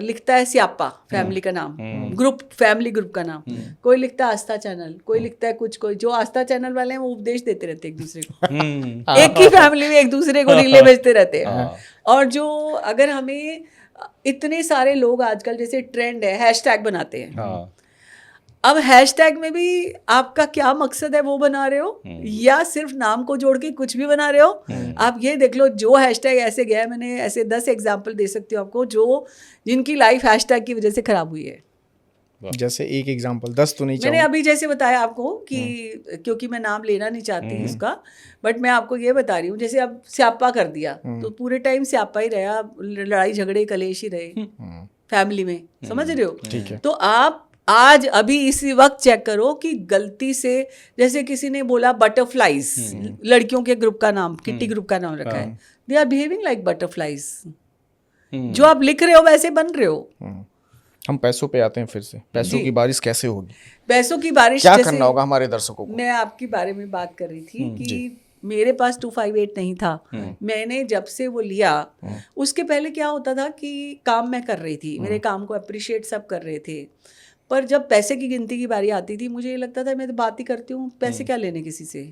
[SPEAKER 1] लिखता है स्यापा फैमिली का नाम, ग्रुप फैमिली ग्रुप का नाम, कोई लिखता है आस्था चैनल, कोई लिखता है कुछ, कोई जो आस्था चैनल वाले हैं वो उपदेश देते रहते हैं एक दूसरे को, एक ही फैमिली में एक दूसरे को रीले भेजते रहते हैं। और जो अगर हमें इतने सारे लोग आजकल जैसे ट्रेंड है, हैशटैग बनाते हैं। अब हैशटैग में भी आपका क्या मकसद है वो बना रहे हो, या सिर्फ नाम को जोड़ के कुछ भी बना रहे हो? आप ये देख लो, जो हैशटैग ऐसे गया है, मैंने ऐसे 10 एग्जांपल दे सकती हूँ आपको जिनकी लाइफ हैशटैग की वजह से खराब हुई है।
[SPEAKER 3] जैसे एक एग्जांपल, 10 तो नहीं
[SPEAKER 1] मैंने अभी जैसे बताया आपको कि क्योंकि मैं नाम लेना नहीं चाहती इसका, बट मैं आपको ये बता रही हूँ, जैसे अब स्यापा कर दिया तो पूरे टाइम स्यापा ही रहा, लड़ाई झगड़े कलेश ही रहे फैमिली में, समझ रहे हो?
[SPEAKER 3] ठीक है।
[SPEAKER 1] तो आप आज अभी इसी वक्त चेक करो कि गलती से जैसे किसी ने बोला बटरफ्लाइज, लड़कियों के ग्रुप का नाम, किट्टी ग्रुप का नाम रखा है, they are behaving like butterflies. जो आप लिख रहे हो वैसे बन रहे हो।
[SPEAKER 3] हम पैसों पे आते हैं फिर से, पैसों की बारिश कैसे होगी?
[SPEAKER 1] पैसों की बारिश
[SPEAKER 3] क्या करना होगा हमारे दर्शकों को?
[SPEAKER 1] मैं आपके बारे में बात कर रही थी कि मेरे पास 258 नहीं था। मैंने जब से वो लिया, उसके पहले क्या होता था कि काम मैं कर रही थी, मेरे काम को अप्रिशिएट सब कर रहे थे, पर जब पैसे की गिनती की बारी आती थी मुझे ये लगता था मैं तो बात ही करती हूँ, पैसे क्या लेने किसी से।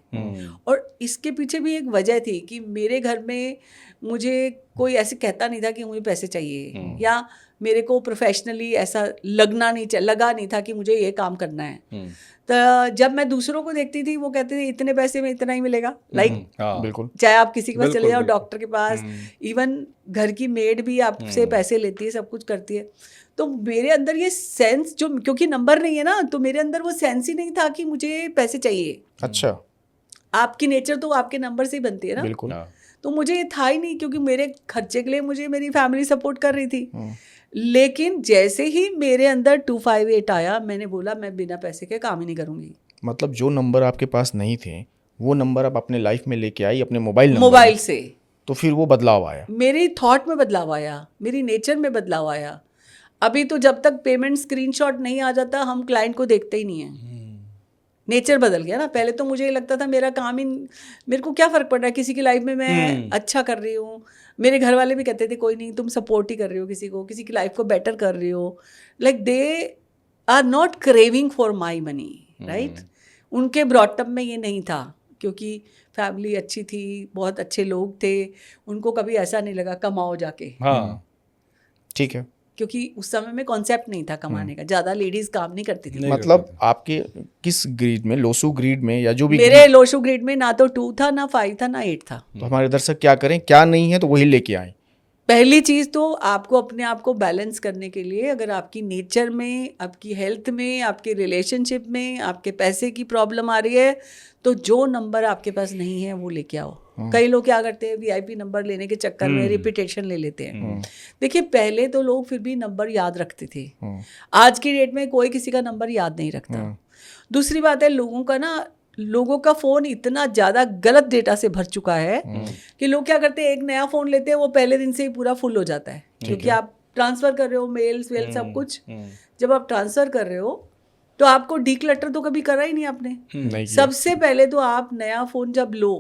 [SPEAKER 1] और इसके पीछे भी एक वजह थी कि मेरे घर में मुझे कोई ऐसे कहता नहीं था कि मुझे पैसे चाहिए, या मेरे को प्रोफेशनली ऐसा लगा नहीं था कि मुझे ये काम करना है। तो जब मैं दूसरों को देखती थी, वो कहते थे इतने पैसे में इतना ही मिलेगा, लाइक
[SPEAKER 3] बिल्कुल,
[SPEAKER 1] चाहे आप किसी के पास चले जाओ, डॉक्टर के पास, इवन घर की मेड भी आपसे पैसे लेती है, सब कुछ करती है। तो मेरे अंदर ये सेंस, जो क्योंकि नंबर नहीं है ना, तो मेरे अंदर वो सेंस ही नहीं था कि मुझे पैसे चाहिए।
[SPEAKER 3] अच्छा,
[SPEAKER 1] आपकी नेचर तो आपके नंबर से ही बनती है ना।
[SPEAKER 3] बिल्कुल।
[SPEAKER 1] तो मुझे ये था ही नहीं, क्योंकि मेरे खर्चे के लिए मुझे मेरी फैमिली सपोर्ट कर रही थी। लेकिन जैसे ही मेरे अंदर 258 आया, मैंने बोला मैं बिना पैसे के काम ही नहीं करूंगी।
[SPEAKER 3] मतलब जो नंबर आपके पास नहीं थे, वो नंबर आप अपने लाइफ में लेके आई, अपने मोबाइल
[SPEAKER 1] से।
[SPEAKER 3] तो फिर वो बदलाव आया,
[SPEAKER 1] मेरी थॉट में बदलाव आया, मेरी नेचर में बदलाव आया। अभी तो जब तक पेमेंट स्क्रीनशॉट नहीं आ जाता, हम क्लाइंट को देखते ही नहीं है। नेचर बदल गया ना। पहले तो मुझे लगता था मेरा काम ही, मेरे को क्या फ़र्क पड़ रहा है, किसी की लाइफ में मैं अच्छा कर रही हूँ। मेरे घर वाले भी कहते थे कोई नहीं, तुम सपोर्ट ही कर रही हो किसी को, किसी की लाइफ को बेटर कर रही हो। Like they are not craving for my money, right? उनके ब्रॉटअप में ये नहीं था, क्योंकि फैमिली अच्छी थी, बहुत अच्छे लोग थे, उनको कभी ऐसा नहीं लगा कमाओ जाके।
[SPEAKER 2] हाँ,
[SPEAKER 3] ठीक है,
[SPEAKER 1] क्योंकि उस समय में कॉन्सेप्ट नहीं था कमाने का, ज़्यादा लेडीज काम नहीं करती थी।
[SPEAKER 3] मतलब आपके किस ग्रेड में, लोसू ग्रेड में या जो भी?
[SPEAKER 1] मेरे लोशू ग्रेड में ना तो 2 था, ना 5 था, ना 8 था।
[SPEAKER 3] तो हमारे दर्शक क्या करें, क्या नहीं है तो वही लेके आए।
[SPEAKER 1] पहली चीज़ तो आपको अपने आप को बैलेंस करने के लिए, अगर आपकी नेचर में, आपकी हेल्थ में, आपके रिलेशनशिप में, आपके पैसे की प्रॉब्लम आ रही है, तो जो नंबर आपके पास नहीं है वो लेके आओ। कई लोग क्या करते हैं, वीआईपी नंबर लेने के चक्कर में रिपीटेशन ले लेते हैं। देखिए, पहले तो लोग फिर भी नंबर याद रखते थे, आज की डेट में कोई किसी का नंबर याद नहीं रखता। दूसरी बात है, लोगों का ना लोगों का फ़ोन इतना ज़्यादा गलत डेटा से भर चुका है कि लोग क्या करते हैं, एक नया फ़ोन लेते हैं, वो पहले दिन से ही पूरा फुल हो जाता है, क्योंकि आप ट्रांसफ़र कर रहे हो, मेल्स वेल सब कुछ। जब आप ट्रांसफ़र कर रहे हो तो आपको डीक्लटर तो कभी करा ही नहीं आपने।
[SPEAKER 3] नहीं
[SPEAKER 1] सबसे पहले तो आप नया फ़ोन जब लो,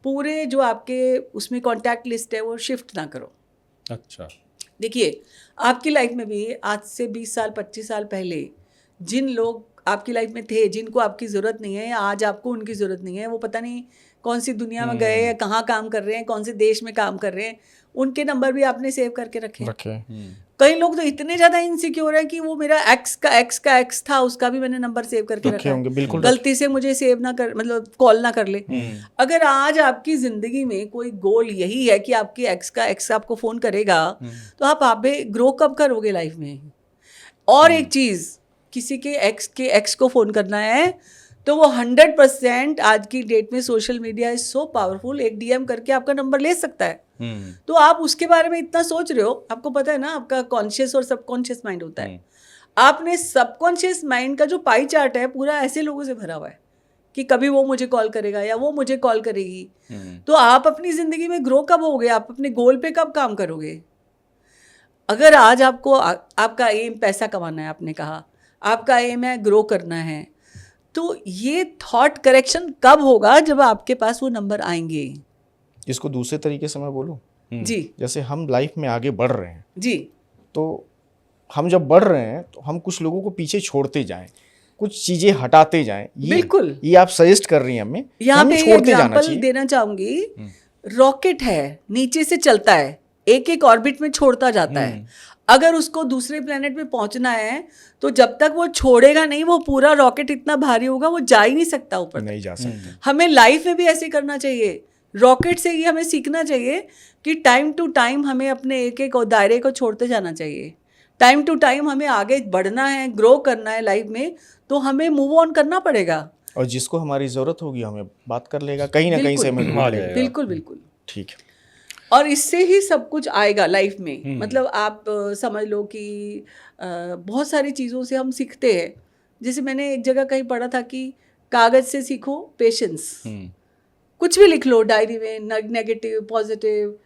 [SPEAKER 1] पूरे जो आपके उसमें कॉन्टैक्ट लिस्ट है वो शिफ्ट ना करो।
[SPEAKER 2] अच्छा,
[SPEAKER 1] देखिए, आपकी लाइफ में भी आज से 20 साल 25 साल पहले जिन लोग आपकी लाइफ में थे, जिनको आपकी ज़रूरत नहीं है, या आज आपको उनकी ज़रूरत नहीं है, वो पता नहीं कौन सी दुनिया में गए हैं, कहाँ काम कर रहे हैं, कौन से देश में काम कर रहे हैं, उनके नंबर भी आपने सेव करके रखे हैं। कई लोग तो इतने ज़्यादा इनसिक्योर है कि वो मेरा एक्स था, उसका भी मैंने नंबर सेव करके रखा
[SPEAKER 3] होंगे,
[SPEAKER 1] है,
[SPEAKER 3] बिल्कुल
[SPEAKER 1] गलती से मुझे सेव ना कर, मतलब कॉल ना कर ले। अगर आज आपकी ज़िंदगी में कोई गोल यही है कि आपके एक्स आपको फ़ोन करेगा, तो आप ग्रो कब करोगे लाइफ में? और एक चीज़, किसी के एक्स को फ़ोन करना है तो वो 100% आज की डेट में social media is so powerful, एक डीएम करके आपका नंबर ले सकता है। तो आप उसके बारे में इतना सोच रहे हो, आपको पता है ना आपका कॉन्शियस और सबकॉन्शियस माइंड होता है। आपने सबकॉन्शियस माइंड का जो पाई चार्ट है पूरा ऐसे लोगों से भरा हुआ है कि कभी वो मुझे कॉल करेगा या वो मुझे कॉल करेगी। तो आप अपनी ज़िंदगी में ग्रो कब होगे? आप अपने गोल पे कब काम करोगे? अगर आज आपको आपका एम पैसा कमाना है, आपने कहा आपका एम है ग्रो करना है, तो ये थॉट करेक्शन कब होगा? जब आपके पास वो नंबर आएंगे।
[SPEAKER 3] इसको दूसरे तरीके से मैं बोलूं,
[SPEAKER 1] जी
[SPEAKER 3] जैसे हम लाइफ में आगे बढ़ रहे हैं
[SPEAKER 1] जी,
[SPEAKER 3] तो हम जब बढ़ रहे हैं तो हम कुछ लोगों को पीछे छोड़ते जाएं, कुछ चीजें हटाते जाएं।
[SPEAKER 1] बिल्कुल।
[SPEAKER 3] ये आप सजेस्ट कर रही हैं हमें,
[SPEAKER 1] यहाँ पे
[SPEAKER 3] छोड़ते जाना
[SPEAKER 1] एग्जांपल
[SPEAKER 3] चाहिए।
[SPEAKER 1] देना चाहूंगी। रॉकेट है, नीचे से चलता है, एक एक ऑर्बिट में छोड़ता जाता है। अगर उसको दूसरे प्लेनेट पे पहुंचना है तो जब तक वो छोड़ेगा नहीं, वो पूरा रॉकेट इतना भारी होगा वो जा ही नहीं सकता ऊपर,
[SPEAKER 3] नहीं जा सकते।
[SPEAKER 1] हमें लाइफ में भी ऐसे करना चाहिए। रॉकेट से ही हमें सीखना चाहिए कि टाइम टू टाइम हमें अपने एक एक दायरे को छोड़ते जाना चाहिए। टाइम टू टाइम हमें आगे बढ़ना है, ग्रो करना है लाइफ में, तो हमें मूव ऑन करना पड़ेगा।
[SPEAKER 3] और जिसको हमारी जरूरत होगी हमें बात कर लेगा, कहीं ना कहीं से हमें ढूंढ लेगा।
[SPEAKER 1] बिल्कुल बिल्कुल,
[SPEAKER 3] ठीक है।
[SPEAKER 1] और इससे ही सब कुछ आएगा लाइफ में। मतलब आप समझ लो कि बहुत सारी चीज़ों से हम सीखते हैं। जैसे मैंने एक जगह कहीं पढ़ा था कि कागज़ से सीखो पेशेंस। कुछ भी लिख लो डायरी में, नेगेटिव पॉजिटिव,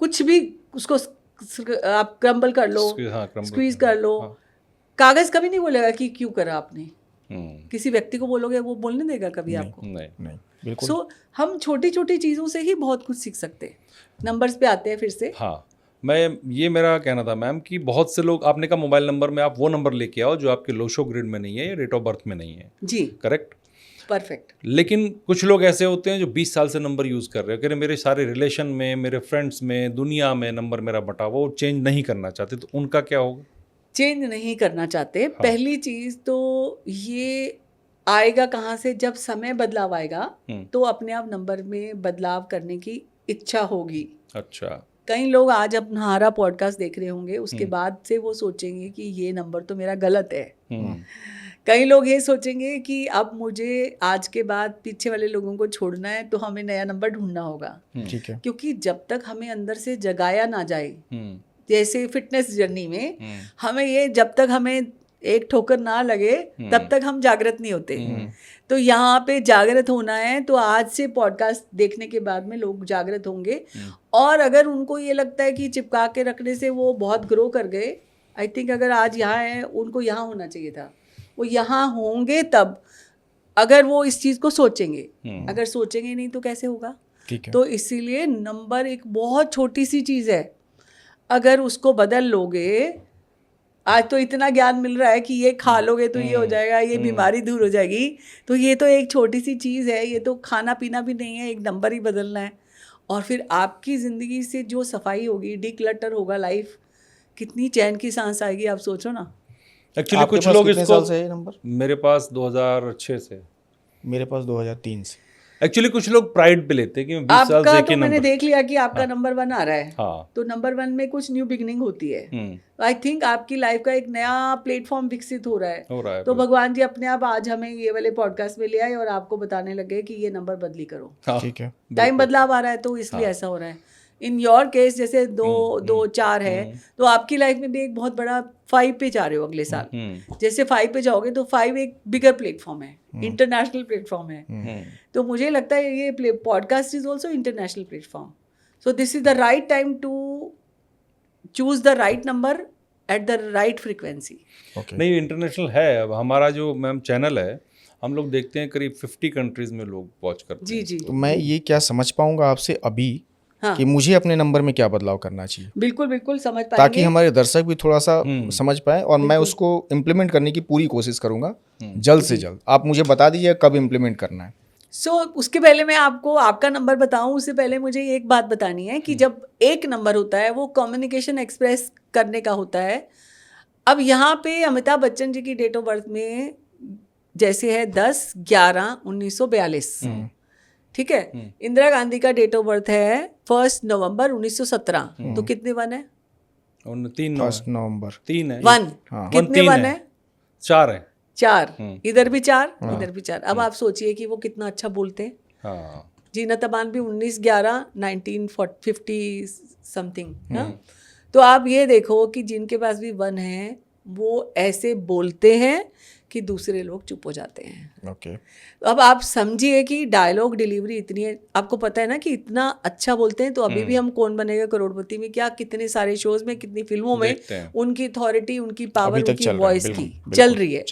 [SPEAKER 1] कुछ भी उसको आप क्रम्बल कर लो, स्क्वीज कर लो। कागज़ कभी नहीं बोलेगा कि क्यों करा आपने। किसी व्यक्ति को बोलोगे वो बोलने देगा कभी आपको?
[SPEAKER 3] नहीं बिल्कुल।
[SPEAKER 1] सो हम छोटी छोटी चीज़ों से ही बहुत कुछ सीख सकते हैं। नंबर्स पे आते हैं फिर से।
[SPEAKER 2] हाँ, ये मेरा कहना था मैम कि बहुत से लोग, आपने कहा मोबाइल नंबर में आप वो नंबर लेके आओ जो आपके लोशो ग्रिड में नहीं है या डेट ऑफ बर्थ में नहीं है।
[SPEAKER 1] जी
[SPEAKER 2] करेक्ट,
[SPEAKER 1] परफेक्ट।
[SPEAKER 2] लेकिन कुछ लोग ऐसे होते हैं जो 20 साल से नंबर यूज़ कर रहे हैं, कह रहे मेरे सारे रिलेशन में, मेरे फ्रेंड्स में, दुनिया में नंबर मेरा बटा हुआ, वो चेंज नहीं करना चाहते, तो उनका क्या होगा?
[SPEAKER 1] चेंज नहीं करना चाहते। हाँ। पहली चीज़ तो ये आएगा कहाँ से? जब समय बदलाव आएगा तो अपने आप नंबर में बदलाव करने की इच्छा होगी।
[SPEAKER 2] अच्छा,
[SPEAKER 1] कई लोग आज अपना हमारा पॉडकास्ट देख रहे होंगे, उसके बाद से वो सोचेंगे कि ये नंबर तो मेरा गलत है। कई लोग ये सोचेंगे कि अब मुझे आज के बाद पीछे वाले लोगों को छोड़ना है तो हमें नया नंबर ढूंढना होगा। ठीक है, क्योंकि जब तक हमें अंदर से जगाया ना जाए, जैसे फिटनेस जर्नी में हमें ये, जब तक हमें एक ठोकर ना लगे तब तक हम जागृत नहीं होते। तो यहाँ पे जागृत होना है, तो आज से पॉडकास्ट देखने के बाद में लोग जागृत होंगे। और अगर उनको ये लगता है कि चिपका के रखने से वो बहुत ग्रो कर गए, आई थिंक अगर आज यहाँ है उनको यहाँ होना चाहिए था, वो यहाँ होंगे तब, अगर वो इस चीज़ को सोचेंगे। अगर सोचेंगे नहीं तो कैसे होगा? ठीक है। तो इसीलिए नंबर एक बहुत छोटी सी चीज़ है, अगर उसको बदल लोगे, आज तो इतना ज्ञान मिल रहा है कि ये खा लोगे तो ये हो जाएगा, ये बीमारी दूर हो जाएगी, तो ये तो एक छोटी सी चीज़ है, ये तो खाना पीना भी नहीं है, एक नंबर ही बदलना है। और फिर आपकी ज़िंदगी से जो सफाई होगी, डिक्लटर होगा लाइफ, कितनी चैन की सांस आएगी, आप सोचो ना।
[SPEAKER 2] एक्चुअली कुछ लोग इसको, नंबर मेरे पास 2006 से,
[SPEAKER 3] मेरे पास 2003 से।
[SPEAKER 2] एक्चुअली कुछ लोग प्राइड पे लेते हैं कि 20 साल से एक ही नंबर।
[SPEAKER 1] मैंने देख लिया कि आपका नंबर 1 आ रहा है।
[SPEAKER 2] हाँ।
[SPEAKER 1] तो नंबर 1 में कुछ न्यू बिगनिंग होती है। आई थिंक आपकी लाइफ का एक नया प्लेटफॉर्म विकसित हो रहा है। तो भगवान जी अपने आप आज हमें ये वाले पॉडकास्ट में ले आए और आपको बताने लगे कि ये नंबर बदली करो।
[SPEAKER 3] ठीक है,
[SPEAKER 1] टाइम बदलाव आ रहा है तो इसलिए ऐसा हो रहा है। इन योर केस जैसे 2-4 है, तो आपकी लाइफ में भी एक बहुत बड़ा 5 पे जा रहे हो अगले साल। जैसे 5 पे जाओगे तो 5 एक बिगर प्लेटफॉर्म है, इंटरनेशनल प्लेटफॉर्म है। तो मुझे लगता है ये podcast is also international platform. So this is the right time to choose the right number at the right frequency.
[SPEAKER 2] नहीं, इंटरनेशनल है। अब हमारा जो मैम चैनल है, हम लोग देखते हैं करीब 50 कंट्रीज में लोग वॉच करते हैं।
[SPEAKER 1] जी जी।
[SPEAKER 3] तो मैं ये क्या समझ पाऊंगा आपसे अभी कि मुझे अपने नंबर में क्या बदलाव करना चाहिए?
[SPEAKER 1] बिल्कुल बिल्कुल समझ पाएंगे,
[SPEAKER 3] ताकि हमारे दर्शक भी थोड़ा सा समझ पाए, और मैं उसको इम्प्लीमेंट करने की पूरी कोशिश करूंगा जल्द से जल्द। आप मुझे बता दीजिए कब इम्प्लीमेंट करना है।
[SPEAKER 1] उसके पहले मैं आपको आपका नंबर बताऊं, उससे पहले मुझे एक बात बतानी है कि जब एक नंबर होता है वो कम्युनिकेशन एक्सप्रेस करने का होता है। अब यहाँ पे अमिताभ बच्चन जी की डेट ऑफ बर्थ में जैसे है 10/11/1942, ठीक है। इंदिरा गांधी का डेट ऑफ बर्थ है 1 नवंबर 1917, तो कितने 1 है?
[SPEAKER 3] 1 नवंबर
[SPEAKER 2] 3 है।
[SPEAKER 1] 1 कितने 1 है?
[SPEAKER 2] 4 है।
[SPEAKER 1] 4, इधर भी 4, इधर भी 4। अब आप सोचिए कि वो कितना अच्छा बोलते हैं।
[SPEAKER 2] हाँ।
[SPEAKER 1] जीनत अमान भी 19/11/1950 समथिंग। तो आप ये देखो कि जिनके पास भी 1 है वो ऐसे बोलते हैं कि दूसरे लोग चुप हो जाते हैं।
[SPEAKER 3] ओके।
[SPEAKER 1] अब आप समझिए कि डायलॉग डिलीवरी इतनी है, आपको पता है ना कि इतना अच्छा बोलते हैं। तो अभी भी हम कौन बनेगा करोड़पति में क्या कितने सारे शोज में, कितनी फिल्मों में उनकी अथॉरिटी, उनकी पावर, उनकी वॉइस की चल रही है।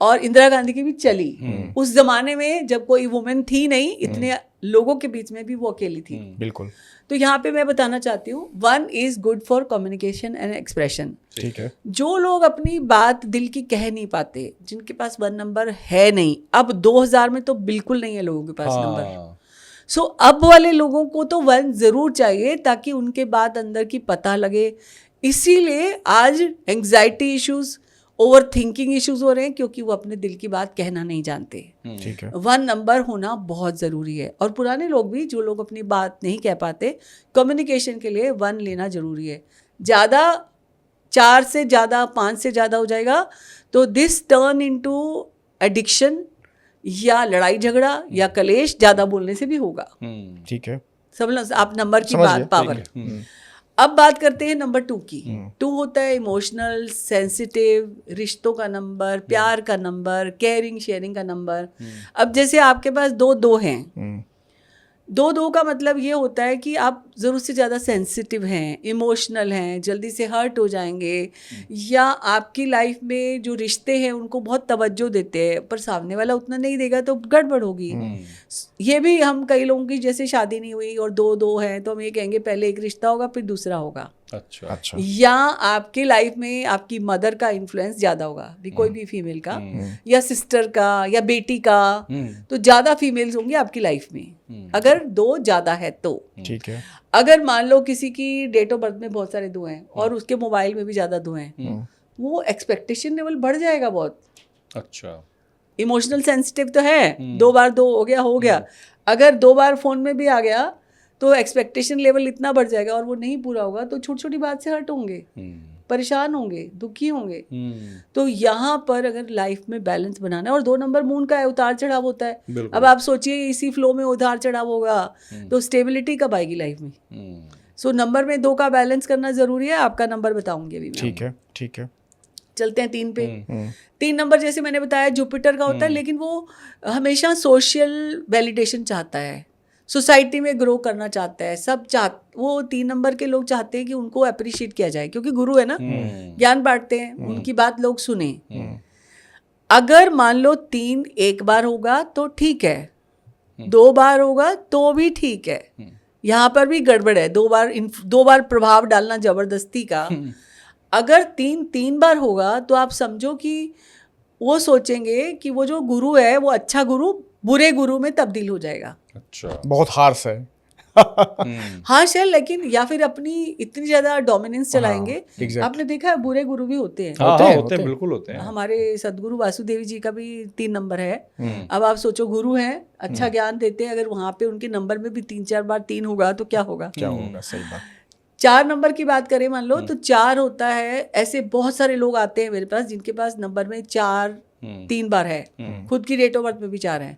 [SPEAKER 1] और इंदिरा गांधी की भी चली। उस जमाने में जब कोई वुमेन थी नहीं, इतने लोगों के बीच में भी वो अकेली थी।
[SPEAKER 3] बिल्कुल।
[SPEAKER 1] तो यहाँ पे मैं बताना चाहती हूँ 1 is good for communication and expression.
[SPEAKER 3] ठीक है।
[SPEAKER 1] जो लोग अपनी बात दिल की कह नहीं पाते, जिनके पास 1 नंबर है नहीं, अब 2000 में तो बिल्कुल नहीं है लोगों के पास नंबर। सो अब वाले लोगों को तो 1 जरूर चाहिए ताकि उनके बात अंदर की पता लगे। इसीलिए आज anxiety issues, over thinking issues हो रहे हैं, क्योंकि वो अपने दिल की बात कहना नहीं जानते।
[SPEAKER 3] ठीक है।
[SPEAKER 1] 1 नंबर होना बहुत ज़रूरी है। और पुराने लोग भी, जो लोग अपनी बात नहीं कह पाते, कम्युनिकेशन के लिए 1 लेना ज़रूरी है। ज़्यादा 4 से ज़्यादा, 5 से ज़्यादा हो जाएगा तो दिस टर्न इनटू एडिक्शन या लड़ाई झगड़ा या कलेश ज़्यादा बोलने से भी होगा।
[SPEAKER 3] ठीक है।
[SPEAKER 1] समझ आप नंबर की बात, पावर। अब बात करते हैं नंबर 2 की। 2 होता है इमोशनल, सेंसिटिव, रिश्तों का नंबर, प्यार का नंबर, केयरिंग शेयरिंग का नंबर। अब जैसे आपके पास 2 हैं, 2 का मतलब ये होता है कि आप ज़रूरत से ज़्यादा सेंसिटिव हैं, इमोशनल हैं, जल्दी से हर्ट हो जाएंगे, या आपकी लाइफ में जो रिश्ते हैं उनको बहुत तवज्जो देते हैं, पर सामने वाला उतना नहीं देगा तो गड़बड़ होगी। ये भी हम कई लोगों की जैसे शादी नहीं हुई और 2 हैं, तो हम ये कहेंगे पहले एक रिश्ता होगा फिर दूसरा होगा।
[SPEAKER 3] अच्छा।
[SPEAKER 1] या आपके लाइफ में आपकी मदर का इन्फ्लुएंस ज़्यादा होगा, भी कोई भी फीमेल का, या सिस्टर का, या बेटी का, तो ज़्यादा फीमेल्स होंगी आपकी लाइफ में अगर 2 ज़्यादा है तो। ठीक है। अगर मान लो किसी की डेट ऑफ बर्थ में बहुत सारे 2 हैं और उसके मोबाइल में भी ज़्यादा 2 हैं, वो एक्सपेक्टेशन लेवल बढ़ जाएगा बहुत।
[SPEAKER 2] अच्छा।
[SPEAKER 1] इमोशनल सेंसिटिव तो है, 2 बार 2 हो गया। अगर 2 बार फ़ोन में भी आ गया तो एक्सपेक्टेशन लेवल इतना बढ़ जाएगा और वो नहीं पूरा होगा तो छोटी छोटी बात से हर्ट होंगे, परेशान होंगे, दुखी होंगे। तो यहाँ पर अगर लाइफ में बैलेंस बनाना है, और 2 नंबर मून का है, उतार चढ़ाव होता है। अब आप सोचिए इसी फ्लो में उतार चढ़ाव होगा तो स्टेबिलिटी कब आएगी लाइफ में। सो नंबर में 2 का बैलेंस करना जरूरी है। आपका नंबर बताऊंगी अभी।
[SPEAKER 3] ठीक है।
[SPEAKER 1] चलते हैं 3 पे। 3 नंबर जैसे मैंने बताया जुपिटर का होता है, लेकिन वो हमेशा सोशल वैलिडेशन चाहता है, सोसाइटी में ग्रो करना चाहता है। वो 3 नंबर के लोग चाहते हैं कि उनको अप्रिशिएट किया जाए, क्योंकि गुरु है ना, ज्ञान बांटते हैं, उनकी बात लोग सुने। अगर मान लो 3 एक बार होगा तो ठीक है, 2 बार होगा तो भी ठीक है। यहाँ पर भी गड़बड़ है, 2 बार प्रभाव डालना जबरदस्ती का। अगर 3 बार होगा तो आप समझो कि वो सोचेंगे कि वो जो गुरु है वो अच्छा गुरु बुरे गुरु में तब्दील हो जाएगा।
[SPEAKER 3] अच्छा। बहुत हार्श है।
[SPEAKER 1] हार्श है, लेकिन या फिर अपनी इतनी ज्यादा डोमिनेंस चलाएंगे। आपने देखा है बुरे गुरु भी होते हैं।
[SPEAKER 2] होते हैं, बिल्कुल होते हैं।
[SPEAKER 1] हमारे सदगुरु वासुदेव जी का भी 3 नंबर है। अब आप सोचो गुरु हैं, अच्छा ज्ञान देते हैं, अगर वहां पे उनके नंबर में भी 3-4 बार 3 होगा तो क्या होगा।
[SPEAKER 3] सही बात।
[SPEAKER 1] 4 नंबर की बात करें मान लो तो 4 होता है, ऐसे बहुत सारे लोग आते हैं मेरे पास जिनके पास नंबर में 4 3 बार है, खुद की डेट ऑफ बर्थ में भी 4 है।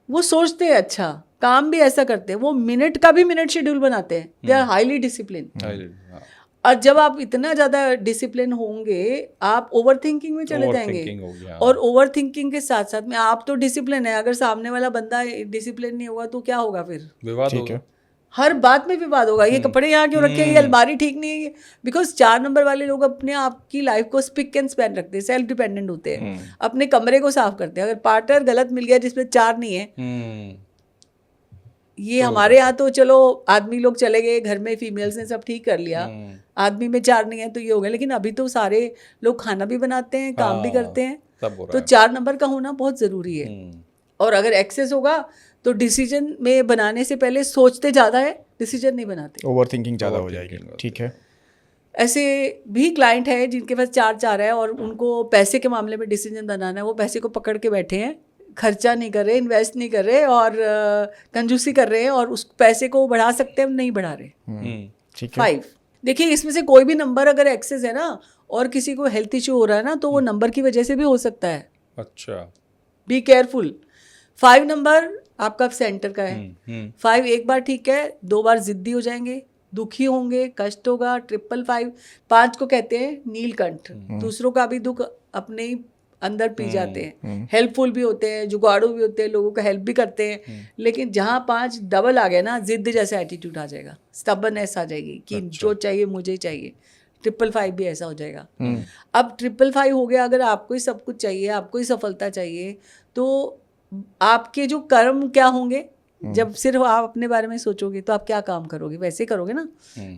[SPEAKER 1] वो सोचते हैं अच्छा, काम भी ऐसा करते हैं, वो मिनट का भी मिनट शेड्यूल बनाते हैं, दे आर हाईली डिसिप्लिन।
[SPEAKER 2] हाँ,
[SPEAKER 1] और जब आप इतना ज़्यादा डिसिप्लिन होंगे आप ओवर थिंकिंग में चले
[SPEAKER 2] overthinking हो
[SPEAKER 1] जाएंगे।
[SPEAKER 2] गया।
[SPEAKER 1] और ओवर थिंकिंग के साथ साथ में आप तो डिसिप्लिन है, अगर सामने वाला बंदा डिसिप्लिन नहीं होगा तो क्या होगा फिर?
[SPEAKER 2] विवाद
[SPEAKER 3] ठीक
[SPEAKER 2] होगा।
[SPEAKER 3] है।
[SPEAKER 1] हर बात में विवाद होगा, ये कपड़े यहाँ क्यों रखे हैं, ये अलमारी ठीक नहीं है। बिकॉज 4 नंबर वाले लोग अपने आप की लाइफ को स्पिक एंड स्पैन रखते हैं, सेल्फ डिपेंडेंट होते हैं, अपने कमरे को साफ करते हैं। अगर पार्टनर गलत मिल गया जिसमें 4 नहीं है, ये हमारे यहाँ तो चलो आदमी लोग चले गए घर में, फीमेल्स ने सब ठीक कर लिया, आदमी में 4 नहीं है तो ये हो गया। लेकिन अभी तो सारे लोग खाना भी बनाते हैं, काम भी करते हैं,
[SPEAKER 2] सब हो रहा
[SPEAKER 1] तो
[SPEAKER 2] है।
[SPEAKER 1] 4 नंबर का होना बहुत ज़रूरी है। और अगर एक्सेस होगा तो डिसीजन में बनाने से पहले सोचते ज़्यादा है, डिसीजन नहीं बनाते।
[SPEAKER 3] ओवर थिंकिंग ज़्यादा हो जाएगी। ठीक है।
[SPEAKER 1] ऐसे भी क्लाइंट है जिनके पास 4 है और उनको पैसे के मामले में डिसीजन बनाना है, वो पैसे को पकड़ के बैठे हैं, खर्चा नहीं कर रहे, इन्वेस्ट नहीं कर रहे और कंजूसी कर रहे हैं, और उस पैसे को बढ़ा सकते हैं नहीं बढ़ा रहे।
[SPEAKER 3] ठीक है।
[SPEAKER 1] 5, देखिए इसमें से कोई भी नंबर अगर एक्सेस है ना और किसी को हेल्थ इशू हो रहा है ना, तो वो नंबर की वजह से भी हो सकता है।
[SPEAKER 2] अच्छा।
[SPEAKER 1] Be careful. 5 नंबर आपका सेंटर का है। 5 एक बार ठीक है, 2 बार जिद्दी हो जाएंगे, दुखी होंगे, कष्ट होगा। 555 5 को कहते हैं नीलकंठ, दूसरों का भी दुख अपने ही अंदर पी जाते हैं, हेल्पफुल भी होते हैं, जुगाड़ू भी होते हैं, लोगों का हेल्प भी करते हैं। लेकिन जहाँ 5 डबल आ गया ना, जिद्द जैसा एटीट्यूड आ जाएगा, स्टबर्ननेस आ जाएगी कि जो चाहिए मुझे ही चाहिए। 555 भी ऐसा हो जाएगा। अब 555 हो गया, अगर आपको ही सब कुछ चाहिए, आपको ही सफलता चाहिए, तो आपके जो कर्म क्या होंगे? जब सिर्फ आप अपने बारे में सोचोगे तो आप क्या काम करोगे? वैसे करोगे ना,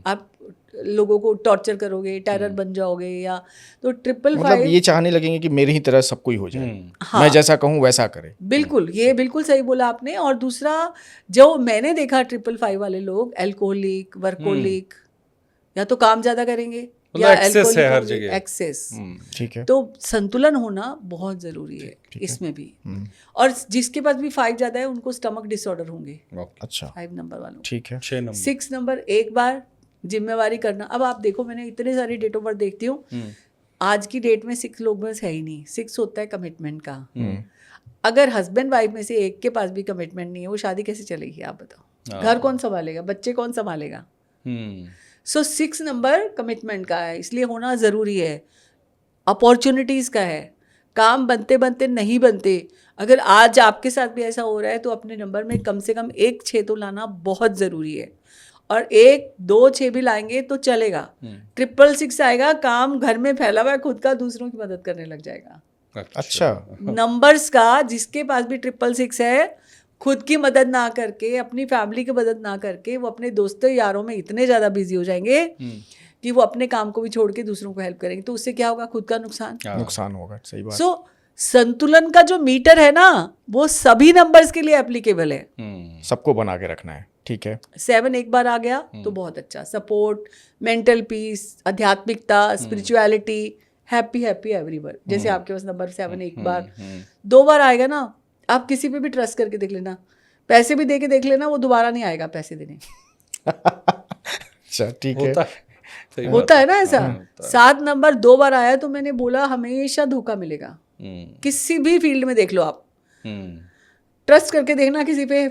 [SPEAKER 1] आप लोगों को टॉर्चर करोगे, टेरर बन जाओगे, या तो 555
[SPEAKER 3] मतलब ये चाहने लगेंगे कि मेरी ही तरह सब कोई हो जाए,
[SPEAKER 1] हाँ,
[SPEAKER 3] मैं जैसा कहूँ वैसा करे।
[SPEAKER 1] बिल्कुल, ये बिल्कुल सही बोला आपने। और दूसरा जो मैंने देखा 555 वाले लोग, एल्कोहलिक, वर्कोलिक, या तो काम ज्यादा करेंगे या
[SPEAKER 2] एक्सेस है हर जगह।
[SPEAKER 1] एक्सेस।
[SPEAKER 3] ठीक है।
[SPEAKER 1] तो संतुलन होना बहुत जरूरी है इसमें भी। और जिसके पास भी 5 ज्यादा है उनको स्टमक डिसऑर्डर होंगे,
[SPEAKER 3] अच्छा।
[SPEAKER 1] 5 नंबर वालों।
[SPEAKER 3] ठीक है।
[SPEAKER 2] 6 नंबर।
[SPEAKER 1] 6 नंबर एक बार जिम्मेवारी करना। अब आप देखो, मैंने इतने सारी डेट ऑफ बर्थ देखती हूँ, आज की डेट में 6 लोग बस है ही नहीं। 6 होता है कमिटमेंट का। अगर हस्बैंड वाइफ में से एक के पास भी कमिटमेंट नहीं है, वो शादी कैसे चलेगी? आप बताओ, घर कौन संभालेगा, बच्चे कौन संभालेगा? सो 6 नंबर कमिटमेंट का है, इसलिए होना ज़रूरी है। अपॉर्चुनिटीज़ का है, काम बनते बनते नहीं बनते। अगर आज आपके साथ भी ऐसा हो रहा है तो अपने नंबर में कम से कम 1 6 तो लाना बहुत ज़रूरी है। और 1 2 6 भी लाएंगे तो चलेगा। 666 आएगा, काम घर में फैला हुआ है खुद का, दूसरों की मदद करने लग जाएगा।
[SPEAKER 3] अच्छा।
[SPEAKER 1] नंबर्स का जिसके पास भी 666 है, खुद की मदद ना करके, अपनी फैमिली की मदद ना करके, वो अपने दोस्तों यारों में इतने ज़्यादा बिजी हो जाएंगे कि वो अपने काम को भी छोड़ के दूसरों को हेल्प करेंगे, तो उससे क्या होगा? खुद का
[SPEAKER 3] नुकसान होगा। सही बात।
[SPEAKER 1] सो संतुलन का जो मीटर है ना, वो सभी नंबर्स के लिए एप्लीकेबल है।
[SPEAKER 3] सबको बना के रखना है। ठीक है।
[SPEAKER 1] 7 एक बार आ गया तो बहुत अच्छा। सपोर्ट, मेंटल पीस, आध्यात्मिकता, स्पिरिचुअलिटी, हैप्पी हैप्पी एवरीवन। जैसे आपके पास नंबर 7 एक बार 2 बार आएगा ना, आप किसी पे भी ट्रस्ट करके देख लेना, पैसे भी दे के देख लेना, वो दोबारा नहीं आएगा पैसे देने।
[SPEAKER 3] अच्छा। ठीक है।
[SPEAKER 1] होता है ना ऐसा। 7 नंबर 2 बार आया तो मैंने बोला हमेशा धोखा मिलेगा। किसी भी फील्ड में देख लो आप, ट्रस्ट करके देखना, किसी पे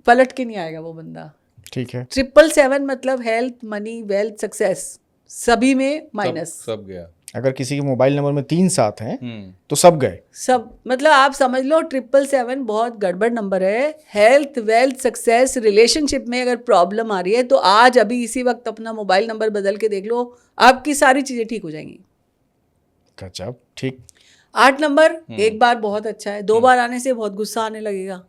[SPEAKER 1] पलट के नहीं आएगा वो बंदा।
[SPEAKER 3] ठीक है।
[SPEAKER 1] 777 मतलब हेल्थ, मनी, वेल्थ, सक्सेस, सभी में माइनस।
[SPEAKER 2] सब गया।
[SPEAKER 3] अगर किसी के मोबाइल नंबर में 3 7 हैं तो सब गए।
[SPEAKER 1] सब मतलब आप समझ लो 777 बहुत गड़बड़ नंबर है। हेल्थ, वेल्थ, सक्सेस, रिलेशनशिप में अगर प्रॉब्लम आ रही है तो आज अभी इसी वक्त अपना मोबाइल नंबर बदल के देख लो, आपकी सारी चीज़ें ठीक हो जाएंगी।
[SPEAKER 3] गजब। ठीक।
[SPEAKER 1] 8 नंबर एक बार बहुत अच्छा है, 2 बार आने से बहुत गुस्सा आने लगेगा,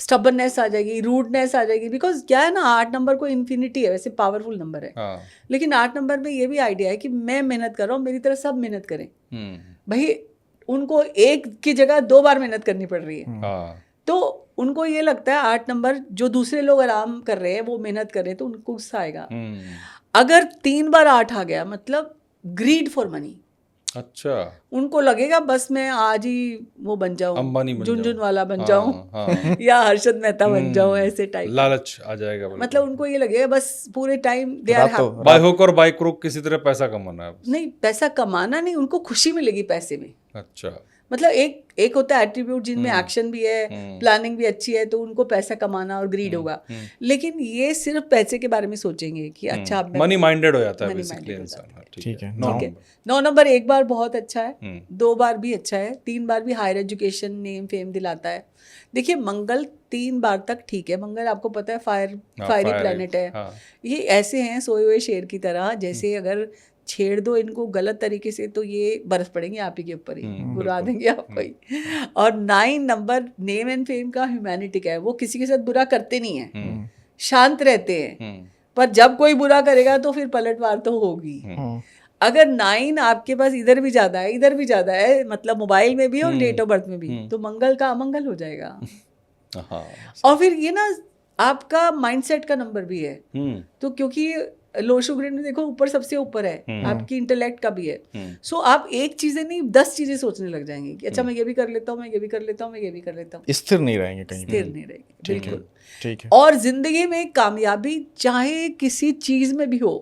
[SPEAKER 1] स्टबर्ननेस आ जाएगी, रूडनेस आ जाएगी। बिकॉज क्या है ना, 8 नंबर को इन्फिनिटी है, वैसे पावरफुल नंबर है। लेकिन 8 नंबर में ये भी आइडिया है कि मैं मेहनत कर रहा हूँ, मेरी तरह सब मेहनत करें। भाई उनको एक की जगह 2 बार मेहनत करनी पड़ रही है, तो उनको ये लगता है 8 नंबर जो दूसरे लोग आराम कर रहे हैं, वो मेहनत कर रहे हैं, तो उनको गुस्सा आएगा। अगर 3 बार 8 आ गया मतलब ग्रीड फॉर मनी।
[SPEAKER 2] अच्छा।
[SPEAKER 1] उनको लगेगा बस मैं आज ही वो बन जाऊं,
[SPEAKER 2] अंबानी बन
[SPEAKER 1] झुनझुन
[SPEAKER 2] जाऊं,
[SPEAKER 1] वाला बन जाऊं या हर्षद मेहता बन जाऊं, ऐसे टाइप
[SPEAKER 2] लालच आ जाएगा।
[SPEAKER 1] मतलब उनको ये लगेगा बस पूरे time they are happy.
[SPEAKER 2] By hook और बाय क्रुक किसी तरह पैसा कमाना है।
[SPEAKER 1] नहीं, पैसा कमाना नहीं, उनको खुशी मिलेगी पैसे में।
[SPEAKER 2] अच्छा।
[SPEAKER 1] मतलब एक होता है एट्रीब्यूट जिनमें एक्शन भी है, प्लानिंग भी अच्छी है, तो उनको पैसा कमाना और ग्रीड होगा। लेकिन ये सिर्फ पैसे के बारे में सोचेंगे कि अच्छा अब
[SPEAKER 2] मनी माइंडेड हो जाता है
[SPEAKER 1] money
[SPEAKER 2] बेसिकली
[SPEAKER 1] minded हो
[SPEAKER 2] इंसान। हाँ,
[SPEAKER 3] ठीक है।
[SPEAKER 2] 9
[SPEAKER 1] ठीक है।
[SPEAKER 2] नंबर।
[SPEAKER 1] 9 नंबर एक बार बहुत अच्छा है, 2 बार भी अच्छा है, 3 बार भी हायर एजुकेशन नेम फेम दिलाता है। देखिए मंगल 3 बार तक ठीक है, मंगल आपको पता है फायरी
[SPEAKER 2] fiery,
[SPEAKER 1] प्लैनेट है।
[SPEAKER 2] हाँ।
[SPEAKER 1] ये ऐसे हैं सोए हुए शेर की तरह, जैसे अगर छेड़ दो इनको गलत तरीके से तो ये बर्फ पड़ेंगे आप ही के ऊपर ही, बुरा देंगे आपको ही। और 9 नंबर नेम एंड फेम का ह्यूमैनिटी है, वो किसी के साथ बुरा करते नहीं है, शांत रहते हैं, पर जब कोई बुरा करेगा तो फिर पलटवार तो होगी। अगर 9 आपके पास इधर भी ज्यादा है, इधर भी ज्यादा है, मतलब मोबाइल में भी और डेट ऑफ बर्थ में भी, तो मंगल का अमंगल हो जाएगा।
[SPEAKER 2] हाँ।
[SPEAKER 1] और फिर ये ना आपका माइंडसेट का नंबर भी है, तो क्योंकि लो शुगर में देखो ऊपर सबसे ऊपर है, आपकी इंटेलेक्ट का भी है। सो आप एक चीजें नहीं 10 चीजें सोचने लग जाएंगे कि अच्छा मैं ये भी कर लेता हूँ, मैं ये भी कर लेता हूँ, मैं ये भी कर लेता हूँ।
[SPEAKER 3] स्थिर नहीं रहेंगे कहीं
[SPEAKER 1] स्थिर नहीं रहेंगे, बिल्कुल।
[SPEAKER 3] ठीक है।
[SPEAKER 1] और जिंदगी में कामयाबी चाहे किसी चीज में भी हो,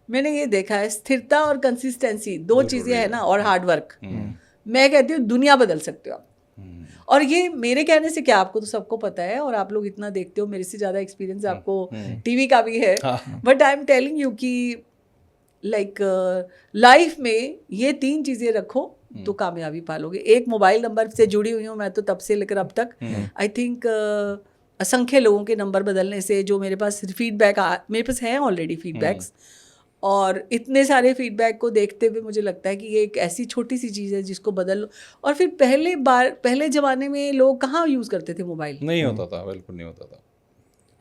[SPEAKER 1] मैंने ये देखा है स्थिरता और कंसिस्टेंसी 2 चीजें है ना, और हार्डवर्क, मैं कहती हूँ दुनिया बदल सकते हो आप। और ये मेरे कहने से क्या, आपको तो सबको पता है और आप लोग इतना देखते हो, मेरे से ज़्यादा एक्सपीरियंस आपको टीवी का भी है, but I am telling you कि लाइक लाइफ में ये 3 चीज़ें रखो तो कामयाबी पालोगे। एक मोबाइल नंबर से जुड़ी हुई हूँ मैं तो तब से लेकर अब तक, आई थिंक असंख्य लोगों के नंबर बदलने से जो मेरे पास फीडबैक मेरे पास हैं ऑलरेडी फीडबैक्स, और इतने सारे फीडबैक को देखते हुए मुझे लगता है कि ये एक ऐसी छोटी सी चीज़ है जिसको बदल लो। और फिर पहले ज़माने में लोग कहाँ यूज़ करते थे मोबाइल,
[SPEAKER 2] नहीं होता था, बिल्कुल नहीं होता था।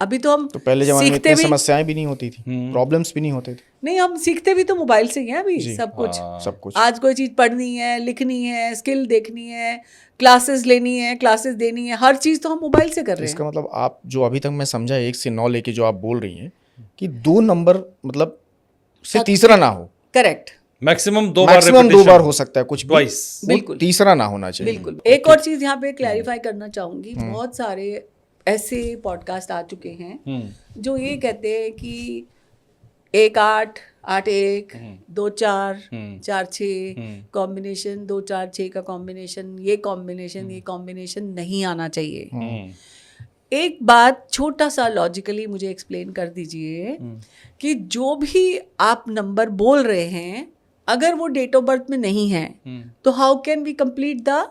[SPEAKER 1] अभी तो हम
[SPEAKER 3] तो पहले जमाने में
[SPEAKER 1] सीखते
[SPEAKER 3] इतनी
[SPEAKER 1] भी
[SPEAKER 3] समस्याएं भी नहीं होती थी, प्रॉब्लम्स भी नहीं होते थे।
[SPEAKER 1] नहीं, हम सीखते भी तो मोबाइल से ही हैं अभी सब कुछ।
[SPEAKER 3] सब कुछ
[SPEAKER 1] आज कोई चीज़ पढ़नी है, लिखनी है, स्किल देखनी है, क्लासेस लेनी है, क्लासेस देनी है, हर चीज़ तो हम मोबाइल से कर रहे हैं।
[SPEAKER 3] इसका मतलब आप जो अभी तक मैं समझा 1 से 9 लेके जो आप बोल रही हैं कि 2 नंबर मतलब से तीसरा ना हो,
[SPEAKER 1] करेक्ट,
[SPEAKER 2] मैक्सिमम 2
[SPEAKER 3] बार हो सकता है, कुछ
[SPEAKER 2] ट्वाइस,
[SPEAKER 1] बिल्कुल
[SPEAKER 3] तीसरा ना होना चाहिए।
[SPEAKER 1] बिल्कुल। एक और चीज़ यहाँ पे क्लैरिफाई करना चाहूँगी, बहुत सारे ऐसे पॉडकास्ट आ चुके हैं जो ये कहते हैं कि 1-8, 8-1, 2-4, 4-6 कॉम्बिनेशन, 2-4-6 का कॉम्बिनेशन, ये कॉम्बिनेशन नहीं आना चाहिए। एक बात छोटा सा लॉजिकली मुझे एक्सप्लेन कर दीजिए कि जो भी आप नंबर बोल रहे हैं अगर वो डेट ऑफ बर्थ में नहीं है तो how can we complete the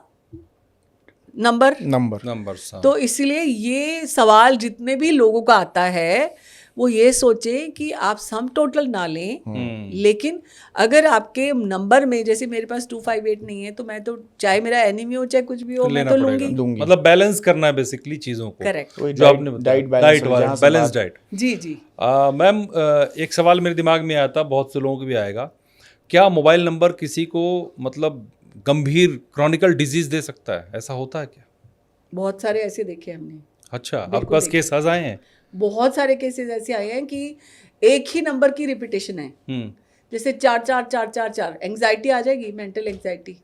[SPEAKER 1] number. तो इसलिए ये सवाल जितने भी लोगों का आता है वो ये सोचे कि आप सम टोटल ना लें, लेकिन अगर आपके नंबर में जैसे मेरे पास 258 नहीं है तो मैं तो चाहे मेरा एनीमी हो चाहे कुछ भी हो मैं तो लूंगी।
[SPEAKER 2] मतलब बैलेंस करना है बेसिकली चीज़ों को।
[SPEAKER 1] करेक्ट,
[SPEAKER 2] जो आपने बताया बैलेंस डाइट।
[SPEAKER 1] जी जी।
[SPEAKER 2] मैम एक सवाल मेरे दिमाग में आया था, बहुत से लोगों को भी आएगा, क्या मोबाइल नंबर किसी को मतलब गंभीर क्रॉनिकल डिजीज दे सकता है, ऐसा होता है क्या?
[SPEAKER 1] बहुत सारे ऐसे देखे हमने। अच्छा,
[SPEAKER 2] आपके पास केस आए हैं?
[SPEAKER 1] बहुत सारे केसेस ऐसे आए हैं कि एक ही नंबर की रिपीटेशन है, जैसे 4-4-4-4-4 एंग्जाइटी आ जाएगी, मेंटल एंग्जाइटी।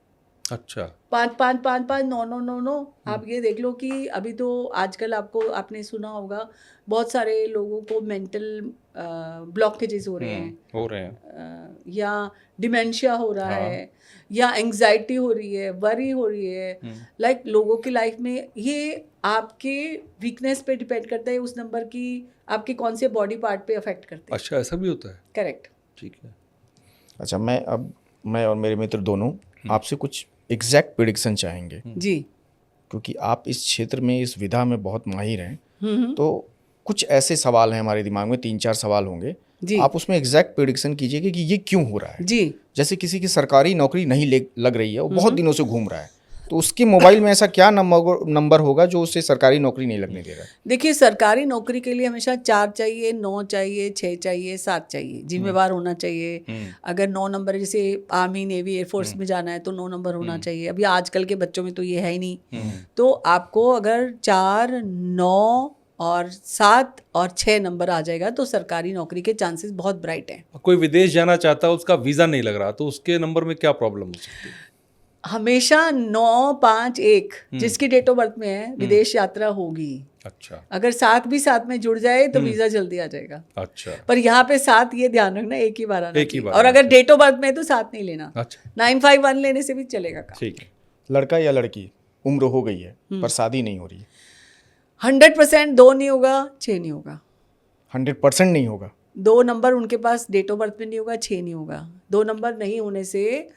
[SPEAKER 2] अच्छा,
[SPEAKER 1] 5-5-5-5-9-9-9-9। आप ये देख लो कि अभी तो आजकल आपने सुना होगा बहुत सारे लोगों को मेंटल ब्लॉकेजेस हो रहे हैं, या डिमेंशिया हो रहा है, या एंग्जाइटी हो रही है, वरी हो रही है। लाइक लोगों की लाइफ में ये आपके वीकनेस पे डिपेंड करता है, उस नंबर की आपके कौन से बॉडी पार्ट पे अफेक्ट करते हैं।
[SPEAKER 2] अच्छा, ऐसा भी होता है?
[SPEAKER 1] करेक्ट,
[SPEAKER 2] ठीक है।
[SPEAKER 3] अच्छा, मैं और मेरे मित्र दोनों आपसे कुछ एग्जैक्ट प्रेडिक्शन चाहेंगे
[SPEAKER 1] जी,
[SPEAKER 3] क्योंकि आप इस क्षेत्र में, इस विधा में बहुत माहिर हैं। तो कुछ ऐसे सवाल हैं हमारे दिमाग में, 3-4 सवाल होंगे जी। आप उसमें एग्जैक्ट प्रेडिक्शन कीजिएगा कि ये क्यों हो रहा है जी। जैसे किसी की सरकारी नौकरी नहीं लग रही है, वो बहुत दिनों से घूम रहा है, तो उसके मोबाइल में ऐसा क्या नंबर होगा जो उसे सरकारी नौकरी नहीं लगने दे रहा है? देखिए,
[SPEAKER 1] सरकारी नौकरी के लिए हमेशा 4 चाहिए, 9 चाहिए, 6 चाहिए, 7 चाहिए, जिम्मेवार होना चाहिए। अगर 9 नंबर, जैसे आर्मी, नेवी, एयरफोर्स में जाना है तो 9 नंबर होना चाहिए। अभी आजकल के बच्चों में तो ये है ही नहीं। तो आपको अगर 4, 9 और 7 और 6 नंबर आ जाएगा तो सरकारी नौकरी के चांसेस बहुत ब्राइट हैं।
[SPEAKER 2] कोई विदेश जाना चाहता है, उसका वीज़ा नहीं लग रहा, तो उसके नंबर में क्या प्रॉब्लम हो सकती है?
[SPEAKER 1] हमेशा 9, 5, 1 जिसकी डेट ऑफ बर्थ में है विदेश यात्रा होगी।
[SPEAKER 2] अच्छा,
[SPEAKER 1] अगर 7 भी साथ में जुड़ जाए तो वीजा जल्दी आ जाएगा।
[SPEAKER 2] अच्छा,
[SPEAKER 1] पर यहाँ पे 7 ये ध्यान रखना, एक ही बार आना चाहिए। और अगर डेट ऑफ बर्थ में है तो 7 नहीं लेना। अच्छा, 951 लेने से भी चलेगा काम।
[SPEAKER 2] ठीक है।
[SPEAKER 3] लड़का या लड़की, उम्र हो गई है पर शादी नहीं हो रही है,
[SPEAKER 1] 100% 2 नहीं होगा, 6 नहीं होगा।
[SPEAKER 3] 100% नहीं होगा।
[SPEAKER 1] 2 नंबर उनके पास डेट ऑफ बर्थ में नहीं होगा, 6 नहीं होगा। 2 नंबर नहीं होने से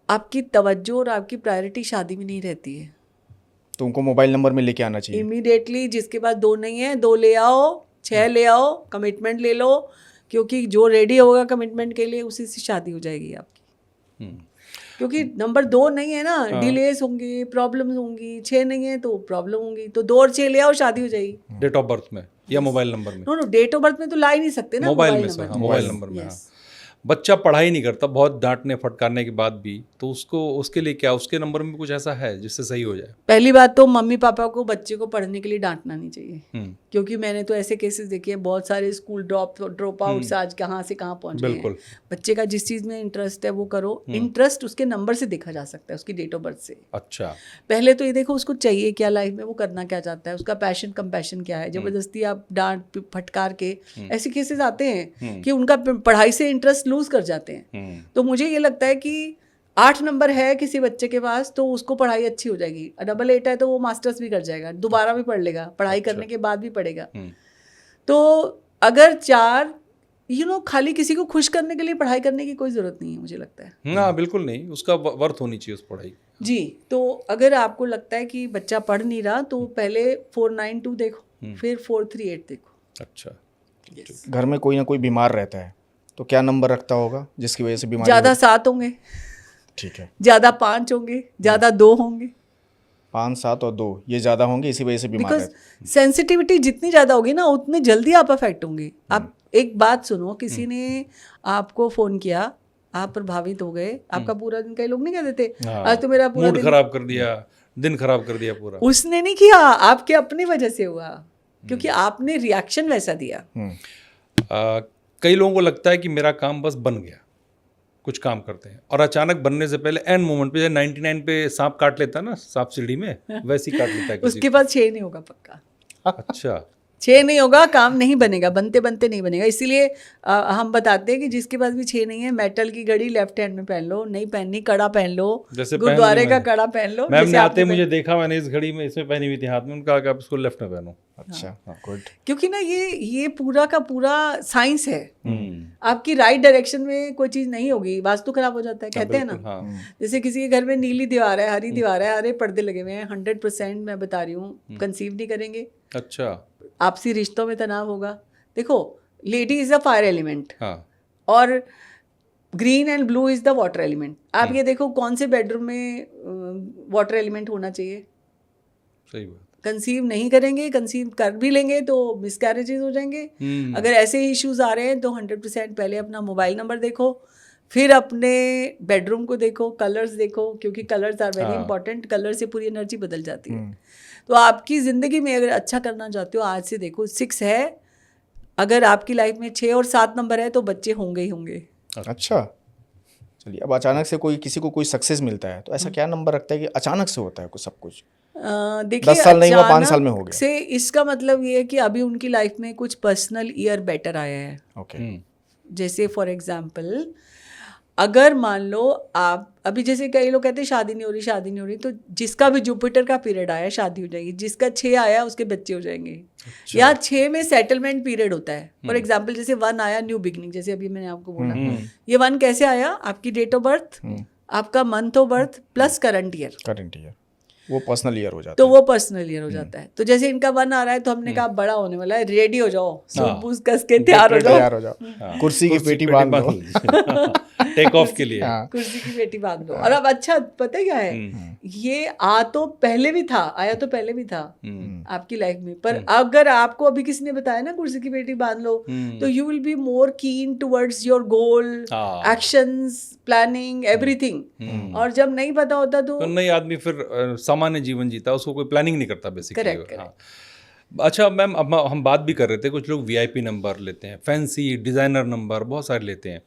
[SPEAKER 1] आपकी तवज्जो और आपकी प्रायोरिटी शादी में नहीं रहती है।
[SPEAKER 3] तो उनको मोबाइल नंबर में लेके आना चाहिए।
[SPEAKER 1] इमीडिएटली जिसके पास 2 नहीं है, 2 ले आओ, 6 ले आओ, कमिटमेंट ले लो, क्योंकि जो रेडी होगा कमिटमेंट के लिए उसी से शादी हो जाएगी आपकी। क्योंकि नंबर 2 नहीं है ना, डिलेस होंगे, प्रॉब्लम्स होंगी। 6 नहीं है तो प्रॉब्लम होंगी, तो 2 और 6 ले आओ, शादी हो जाएगी।
[SPEAKER 2] डेट ऑफ बर्थ में या मोबाइल नंबर में?
[SPEAKER 1] नो, डेट ऑफ बर्थ में तो ला ही नहीं सकते ना,
[SPEAKER 2] मोबाइल में से, हाँ, मोबाइल नंबर में। हाँ, बच्चा पढ़ाई नहीं करता बहुत डांटने फटकारने के बाद भी, तो उसके लिए क्या, उसके नंबर में कुछ ऐसा है जिससे सही हो जाए?
[SPEAKER 1] पहली बात तो मम्मी पापा को बच्चे को पढ़ने के लिए डांटना नहीं चाहिए, क्योंकि मैंने तो ऐसे केसेस देखे हैं, बहुत सारे स्कूल ड्रॉप आउट्स आज कहाँ से कहाँ पहुँच गए हैं। बच्चे का जिस चीज़ में इंटरेस्ट है वो करो। इंटरेस्ट उसके नंबर से देखा जा सकता है, उसकी डेट ऑफ बर्थ से।
[SPEAKER 2] अच्छा,
[SPEAKER 1] पहले तो ये देखो उसको चाहिए क्या लाइफ में, वो करना क्या चाहता है, उसका पैशन कंपैशन क्या है। जबरदस्ती आप डांट फटकार के, ऐसे केसेस आते हैं कि उनका पढ़ाई से इंटरेस्ट लूज कर जाते हैं। तो मुझे ये लगता है कि 8 नंबर है किसी बच्चे के पास तो उसको पढ़ाई अच्छी हो जाएगी। 88 है तो वो मास्टर्स भी कर जाएगा, दोबारा भी पढ़ लेगा, पढ़ाई करने के बाद भी पढ़ेगा। तो अगर 4 खाली किसी को खुश करने के लिए पढ़ाई करने की कोई जरूरत नहीं है, मुझे लगता है।
[SPEAKER 2] हाँ, बिल्कुल नहीं, उसका वर्थ होनी चाहिए उस पढ़ाई
[SPEAKER 1] जी। तो अगर आपको लगता है कि बच्चा पढ़ नहीं रहा तो पहले 492 देखो, फिर 438 देखो।
[SPEAKER 2] अच्छा,
[SPEAKER 3] घर में कोई ना कोई बीमार रहता है तो क्या नंबर रखता होगा जिसकी वजह से बीमारी?
[SPEAKER 1] ज़्यादा 7 होंगे,
[SPEAKER 3] ठीक है,
[SPEAKER 1] ज़्यादा 5 होंगे, ज़्यादा 2 होंगे।
[SPEAKER 3] 5, 7 और 2 ये ज़्यादा होंगे, इसी वजह से बीमार
[SPEAKER 1] बिकॉज
[SPEAKER 3] रहते।
[SPEAKER 1] सेंसिटिविटी जितनी ज़्यादा होगी ना उतनी जल्दी आप अफेक्ट होंगे। आप एक बात सुनो, किसी ने आपको फ़ोन किया, आप प्रभावित हो गए, आपका पूरा दिन, कई लोग नहीं कहते थे आज तो मेरा पूरा
[SPEAKER 2] मूड खराब कर दिया, दिन खराब कर दिया पूरा।
[SPEAKER 1] उसने नहीं किया, आपके अपनी वजह से हुआ, क्योंकि आपने रिएक्शन वैसा दिया।
[SPEAKER 2] कई लोगों को लगता है कि मेरा काम बस बन गया, कुछ काम करते हैं और अचानक बनने से पहले एंड मोमेंट पे, 99 पे सांप काट लेता है ना, सांप सीढ़ी में, वैसे ही काट लेता है किसी
[SPEAKER 1] उसके पास 6 नहीं होगा पक्का।
[SPEAKER 2] अच्छा,
[SPEAKER 1] 6 नहीं होगा, काम नहीं बनेगा, बनते बनते नहीं बनेगा। इसीलिए हम बताते हैं कि जिसके पास भी 6 नहीं है, मेटल की घड़ी लेफ्ट हैंड में पहन लो, नहीं पहननी कड़ा पहन लो,
[SPEAKER 2] जैसे
[SPEAKER 1] गुरुद्वारे का कड़ा पहन लो।
[SPEAKER 2] मैम ने आते मुझे देखा, मैंने इस घड़ी में इसमें पहनी हुई थी हाथ में, उनका कहा कि आप इसको लेफ्ट में पहनो।
[SPEAKER 3] अच्छा, गुड।
[SPEAKER 1] क्योंकि ना ये पूरा का पूरा साइंस है। आपकी राइट डायरेक्शन में कोई चीज नहीं होगी, वास्तु खराब हो जाता है, कहते हैं ना। जैसे किसी के घर में नीली दीवार है, हरी दीवार है, हरे पर्दे लगे हुए हैं, 100% मैं बता रही हूँ कंसीव नहीं करेंगे।
[SPEAKER 2] अच्छा,
[SPEAKER 1] आपसी रिश्तों में तनाव होगा। देखो, lady is a fire element और green and blue is the water element. आप ये देखो कौन से बेडरूम में वाटर एलिमेंट होना चाहिए।
[SPEAKER 2] सही बात।
[SPEAKER 1] कंसीव नहीं करेंगे, कंसीव कर भी लेंगे तो मिसकैरेजेस हो जाएंगे। अगर ऐसे इश्यूज आ रहे हैं तो 100% पहले अपना मोबाइल नंबर देखो, फिर अपने बेडरूम को देखो, कलर्स देखो, क्योंकि colours are very important. Colour से पूरी एनर्जी बदल जाती है। तो आपकी ज़िंदगी में अगर अच्छा करना चाहते हो, आज से देखो 6 है, अगर आपकी लाइफ में 6 और 7 नंबर है तो बच्चे होंगे ही होंगे।
[SPEAKER 3] अच्छा, चलिए, अब अचानक से किसी को कोई सक्सेस मिलता है तो ऐसा क्या नंबर रखता है कि अचानक से होता है कुछ सब कुछ?
[SPEAKER 1] देखिए,
[SPEAKER 3] 10 साल नहीं हुआ, 5 साल में हो गया
[SPEAKER 1] से इसका मतलब ये है कि अभी उनकी लाइफ में कुछ पर्सनल ईयर बेटर आया है।
[SPEAKER 3] ओके।
[SPEAKER 1] जैसे फॉर एग्जाम्पल, अगर मान लो आप अभी, जैसे कई लोग कहते हैं शादी नहीं हो रही, शादी नहीं हो रही, तो जिसका भी जुपिटर का पीरियड आया शादी हो जाएगी, जिसका 6 आया उसके बच्चे हो जाएंगे। अच्छा। या 6 में सेटलमेंट पीरियड होता है। फॉर एग्जाम्पल जैसे 1 आया न्यू बिगनिंग, जैसे अभी मैंने आपको बोला, ये 1 कैसे आया? आपकी डेट ऑफ बर्थ, आपका month of birth plus current year,
[SPEAKER 3] वो पर्सनल ईयर हो जाता है।
[SPEAKER 1] तो वो पर्सनल ईयर हो जाता है। तो जैसे इनका 1 आ रहा है तो हमने कहा बड़ा होने वाला है, रेडी हो जाओ, सूट बूट कस के तैयार हो जाओ,
[SPEAKER 3] कुर्सी की पेटी बांध लो
[SPEAKER 2] टेक ऑफ के लिए।
[SPEAKER 1] कुर्सी की पेटी बांध लो। और अब अच्छा पता क्या है, ये आया तो पहले भी था आपकी लाइफ में, पर अगर आपको अभी किसी ने बताया ना कुर्सी की पेटी बांध लो, तो यू विल बी मोर कीन towards your goal, actions, planning, everything. और जब नहीं पता होता तो
[SPEAKER 2] नई आदमी फिर सामान्य जीवन जीता, उसको कोई प्लानिंग नहीं करता बेसिकली। अच्छा मैम, अब हम बात भी कर रहे थे, कुछ लोग वीआईपी नंबर लेते हैं, फैंसी डिज़ाइनर नंबर बहुत सारे लेते हैं,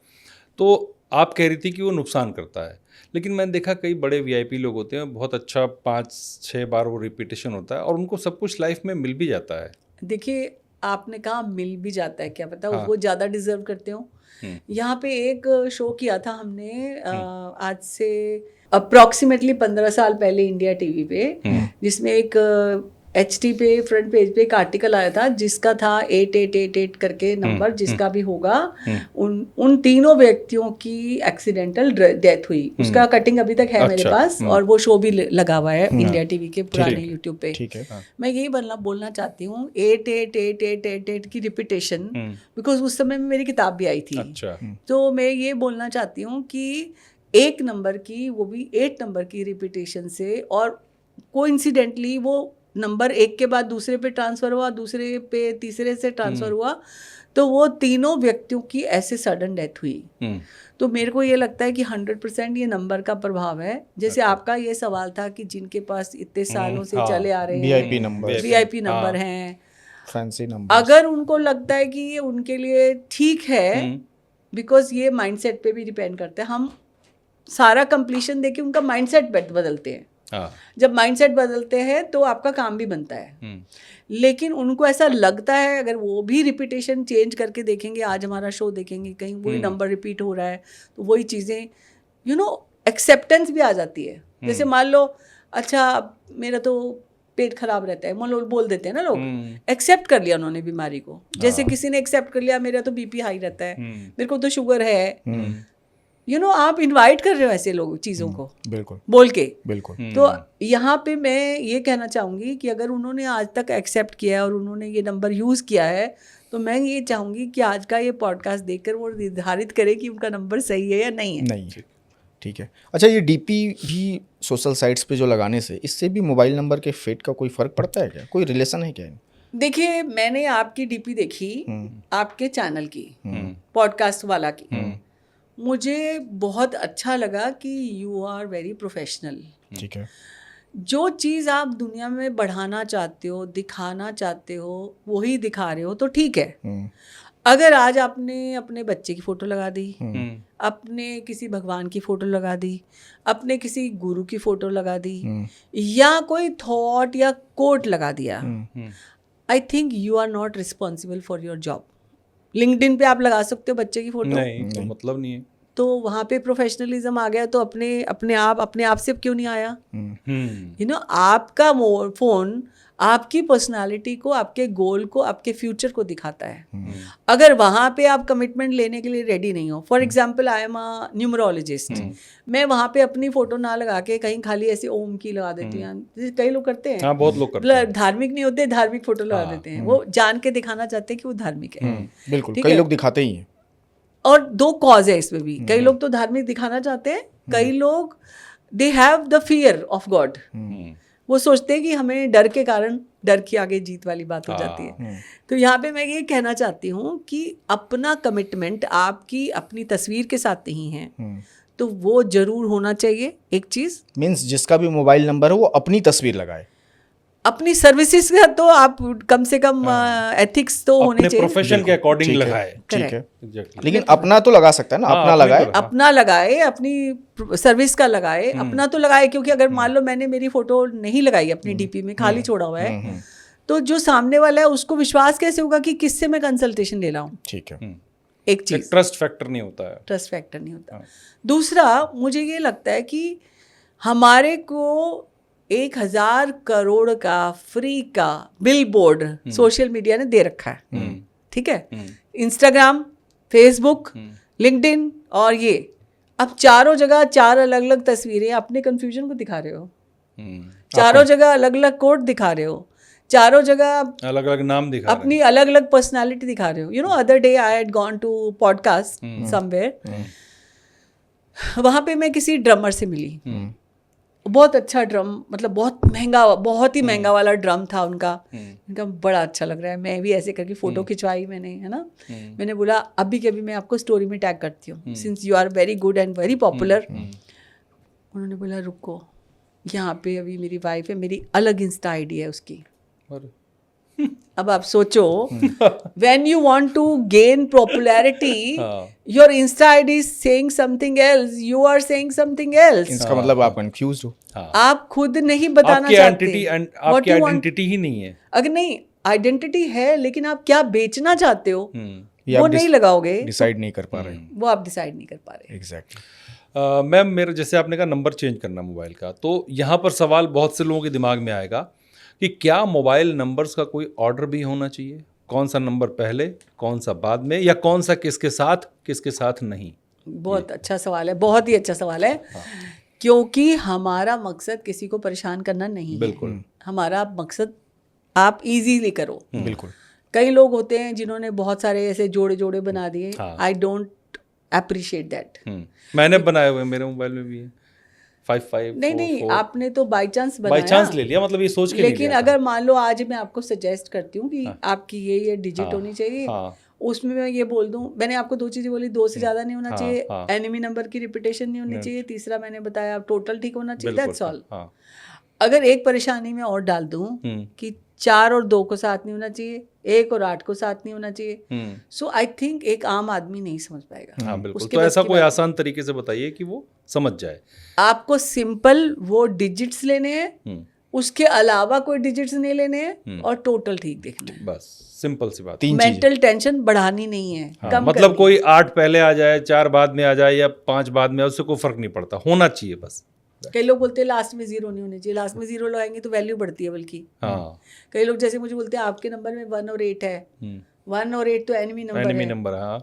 [SPEAKER 2] तो आप कह रही थी कि वो नुकसान करता है, लेकिन मैंने देखा कई बड़े वीआईपी लोग होते हैं, बहुत अच्छा 5-6 बार वो रिपीटेशन होता है और उनको सब कुछ लाइफ में मिल भी जाता है।
[SPEAKER 1] देखिए, आपने कहा मिल भी जाता है, क्या पता वो ज़्यादा डिजर्व करते हो। यहाँ पे एक शो किया था हमने आज से अप्रॉक्सीमेटली 15 साल पहले इंडिया टीवी पे, जिसमें एक HT पे फ्रंट पेज पे एक आर्टिकल आया था जिसका था 8888 करके नंबर, जिसका भी होगा उन तीनों व्यक्तियों की एक्सीडेंटल डेथ हुई। उसका कटिंग अभी तक है मेरे पास, और वो शो भी लगा हुआ है इंडिया टीवी के पुराने यूट्यूब पे।
[SPEAKER 3] ठीक है।
[SPEAKER 1] मैं यही बोलना चाहती हूँ 888888 की रिपीटेशन, बिकॉज उस समय में मेरी किताब भी आई थी।
[SPEAKER 2] अच्छा।
[SPEAKER 1] तो मैं ये बोलना चाहती हूँ कि एक नंबर की, वो भी 8 नंबर की रिपीटेशन से, और कोइंसिडेंटली वो नंबर एक के बाद दूसरे पे ट्रांसफ़र हुआ, दूसरे पे तीसरे से ट्रांसफ़र हुआ, तो वो तीनों व्यक्तियों की ऐसे सडन डेथ हुई। तो मेरे को ये लगता है कि 100% ये नंबर का प्रभाव है। जैसे आपका ये सवाल था कि जिनके पास इतने सालों से चले आ रहे हैं VIP नंबर हैं,
[SPEAKER 3] फैंसी नंबर,
[SPEAKER 1] अगर उनको लगता है कि ये उनके लिए ठीक है, बिकॉज ये माइंडसेट पे भी डिपेंड करता है। हम सारा कंप्लीशन देके उनका माइंडसेट बदलते हैं। जब माइंडसेट बदलते हैं तो आपका काम भी बनता है। लेकिन उनको ऐसा लगता है, अगर वो भी रिपीटेशन चेंज करके देखेंगे, आज हमारा शो देखेंगे, कहीं वही नंबर रिपीट हो रहा है, तो वही चीज़ें एक्सेप्टेंस भी आ जाती है। जैसे मान लो, अच्छा मेरा तो पेट खराब रहता है, मान लो बोल देते हैं ना लोग, एक्सेप्ट कर लिया उन्होंने बीमारी को। जैसे किसी ने एक्सेप्ट कर लिया मेरा तो BP हाई रहता है, मेरे को तो शुगर है, आप इनवाइट कर रहे हो ऐसे लोग चीज़ों को,
[SPEAKER 3] बिल्कुल
[SPEAKER 1] बोल के।
[SPEAKER 3] बिल्कुल।
[SPEAKER 1] तो यहाँ पे मैं ये कहना चाहूँगी कि अगर उन्होंने आज तक एक्सेप्ट किया है और उन्होंने ये नंबर यूज़ किया है, तो मैं ये चाहूँगी कि आज का ये पॉडकास्ट देखकर वो निर्धारित करें कि उनका नंबर सही है या नहीं है।
[SPEAKER 3] नहीं, ठीक है। अच्छा, ये DP भी सोशल साइट्स पे जो लगाने से, इससे भी मोबाइल नंबर के फेट का कोई फ़र्क पड़ता है क्या? कोई रिलेशन है क्या?
[SPEAKER 1] देखिए, मैंने आपकी DP देखी, आपके चैनल की, पॉडकास्ट वाला की, मुझे बहुत अच्छा लगा कि यू आर वेरी प्रोफेशनल।
[SPEAKER 3] ठीक है।
[SPEAKER 1] जो चीज़ आप दुनिया में बढ़ाना चाहते हो, दिखाना चाहते हो, वही दिखा रहे हो, तो ठीक है। अगर आज आपने अपने बच्चे की फ़ोटो लगा दी, अपने किसी भगवान की फ़ोटो लगा दी, अपने किसी गुरु की फ़ोटो लगा दी, या कोई थॉट या कोट लगा दिया, I think you are not responsible for your job. LinkedIn पे आप लगा सकते हो बच्चे की फ़ोटो,
[SPEAKER 2] नहीं, तो मतलब नहीं है।
[SPEAKER 1] तो वहाँ पे प्रोफेशनलिज्म आ गया, तो अपने आप से क्यों नहीं आया? आपका फ़ोन आपकी पर्सनालिटी को, आपके गोल को, आपके फ्यूचर को दिखाता है। अगर वहाँ पे आप कमिटमेंट लेने के लिए रेडी नहीं हो, for example I am a numerologist, मैं वहाँ पे अपनी फ़ोटो ना लगा के कहीं खाली ऐसे ओम की लगा देती हूँ, जैसे कई लोग करते हैं।
[SPEAKER 2] बहुत लोग करते हैं।
[SPEAKER 1] धार्मिक नहीं होते, धार्मिक फ़ोटो लगा देते हैं, वो जान के दिखाना चाहते हैं कि वो धार्मिक है।
[SPEAKER 3] बिल्कुल, कई लोग दिखाते ही हैं।
[SPEAKER 1] और 2 कॉज है इसमें भी, कई लोग तो धार्मिक दिखाना चाहते हैं, कई लोग they have the fear of God. वो सोचते हैं कि हमें डर के कारण, डर की आगे जीत वाली बात हो जाती है। तो यहाँ पे मैं ये कहना चाहती हूँ कि अपना कमिटमेंट आपकी अपनी तस्वीर के साथ नहीं है, तो वो जरूर होना चाहिए। एक चीज़
[SPEAKER 3] मीन्स जिसका भी मोबाइल नंबर है वो अपनी तस्वीर लगाए,
[SPEAKER 1] अपनी सर्विसेज का तो आप कम से कम एथिक्स तो होने चाहिए,
[SPEAKER 2] प्रोफेशन के अकॉर्डिंग लगाए।
[SPEAKER 3] ठीक है, लेकिन अपना तो लगा सकता है ना, अपना लगाए,
[SPEAKER 1] अपना लगाए, अपनी सर्विस का लगाए, अपना तो लगाए। क्योंकि अगर मान लो मैंने मेरी फोटो नहीं लगाई अपनी DP में, खाली छोड़ा हुआ है, तो जो सामने वाला है उसको विश्वास कैसे होगा कि किससे मैं कंसल्टेशन ले रहा हूँ?
[SPEAKER 3] ठीक है,
[SPEAKER 1] एक चीज,
[SPEAKER 2] ट्रस्ट फैक्टर नहीं होता है।
[SPEAKER 1] ट्रस्ट फैक्टर नहीं होता। दूसरा, मुझे ये लगता है कि हमारे को 1000 करोड़ का फ्री का बिलबोर्ड सोशल मीडिया ने दे रखा है। ठीक है, इंस्टाग्राम, फेसबुक, लिंक्डइन, और ये अब चारों जगह 4 अलग अलग तस्वीरें अपने कंफ्यूजन को दिखा रहे हो, चारों जगह अलग अलग कोड दिखा रहे हो, चारों जगह
[SPEAKER 2] अलग अलग नाम दिखा
[SPEAKER 1] अपनी अलग अलग पर्सनालिटी दिखा रहे हो। Other day I had gone to podcast somewhere, वहाँ पे मैं किसी ड्रमर से मिली, बहुत अच्छा ड्रम, मतलब बहुत ही महंगा वाला ड्रम था उनका। उनका बड़ा अच्छा लग रहा है, मैं भी ऐसे करके फ़ोटो खिंचवाई मैंने, है ना। मैंने बोला अभी के अभी मैं आपको स्टोरी में टैग करती हूँ, since you are very good and very popular. उन्होंने बोला रुको, यहाँ पे अभी मेरी वाइफ है, मेरी अलग इंस्टा ID है उसकी। अब आप सोचो, when you want to gain popularity, your Insta ID is saying something else, you are saying something else.
[SPEAKER 3] इसका मतलब आप कंफ्यूज हो,
[SPEAKER 1] आप खुद नहीं बताना चाहते,
[SPEAKER 2] आपकी आइडेंटिटी ही नहीं है।
[SPEAKER 1] अगर नहीं आइडेंटिटी है, लेकिन आप क्या बेचना चाहते हो वो नहीं लगाओगे,
[SPEAKER 3] डिसाइड नहीं कर पा रहे,
[SPEAKER 1] वो आप डिसाइड नहीं कर पा रहे।
[SPEAKER 3] एग्जैक्टली।
[SPEAKER 2] मैम मेरा जैसे आपने कहा नंबर चेंज करना मोबाइल का, तो यहाँ पर सवाल बहुत से लोगों के दिमाग में आएगा कि क्या मोबाइल नंबर्स का कोई ऑर्डर भी होना चाहिए? कौन सा नंबर पहले, कौन सा बाद में, या कौन सा किसके साथ नहीं?
[SPEAKER 1] बहुत अच्छा सवाल है, बहुत ही अच्छा सवाल है। क्योंकि हमारा मकसद किसी को परेशान करना नहीं है।
[SPEAKER 2] बिल्कुल।
[SPEAKER 1] हमारा मकसद आप इजीली करो।
[SPEAKER 3] बिल्कुल।
[SPEAKER 1] कई लोग होते हैं जिन्होंने बहुत सारे ऐसे जोड़े जोड़े बना दिए। I don't appreciate that.
[SPEAKER 2] मैंने बनाए हुए, मेरे मोबाइल में भी है 55
[SPEAKER 1] नहीं, आपने तो बाई चांस
[SPEAKER 2] बाई चांस ले लिया, मतलब ये सोच के
[SPEAKER 1] लेकिन अगर मान लो आज मैं आपको सजेस्ट करती हूँ कि आपकी ये डिजिट होनी चाहिए, उसमें मैं ये बोल दूं, मैंने आपको 2 चीजें बोली, 2 से ज्यादा नहीं होना चाहिए, एनिमी नंबर की रिपीटेशन नहीं होनी चाहिए, तीसरा मैंने बताया टोटल ठीक होना चाहिए, दैट्स ऑल। अगर एक परेशानी में और डाल दूं कि 4 और 2 को साथ नहीं होना चाहिए, 1 और 8 को साथ नहीं होना चाहिए, सो आई थिंक एक आम आदमी नहीं समझ पाएगा।
[SPEAKER 2] हाँ बिल्कुल। तो ऐसा कोई आसान तरीके से बताइए कि वो समझ जाए।
[SPEAKER 1] आपको सिंपल वो डिजिट्स लेने हैं, उसके अलावा कोई डिजिट्स नहीं लेने हैं, और टोटल ठीक देखना है,
[SPEAKER 2] बस सिंपल सी बात।
[SPEAKER 1] मेंटल टेंशन बढ़ानी नहीं है।
[SPEAKER 2] हाँ, मतलब कोई 8 पहले आ जाए, 4 बाद में आ जाए या 5 बाद में, उससे कोई फर्क नहीं पड़ता, होना चाहिए बस।
[SPEAKER 1] कई लोग बोलते हैं लास्ट में 0 नहीं होने चाहिए, लास्ट में 0 लगाएंगे तो वैल्यू बढ़ती है बल्कि।
[SPEAKER 2] हाँ।
[SPEAKER 1] कई लोग जैसे मुझे बोलते हैं आपके नंबर में 1 और 8 है, 1 और 8 तो एनिमी नंबर है।
[SPEAKER 2] हाँ।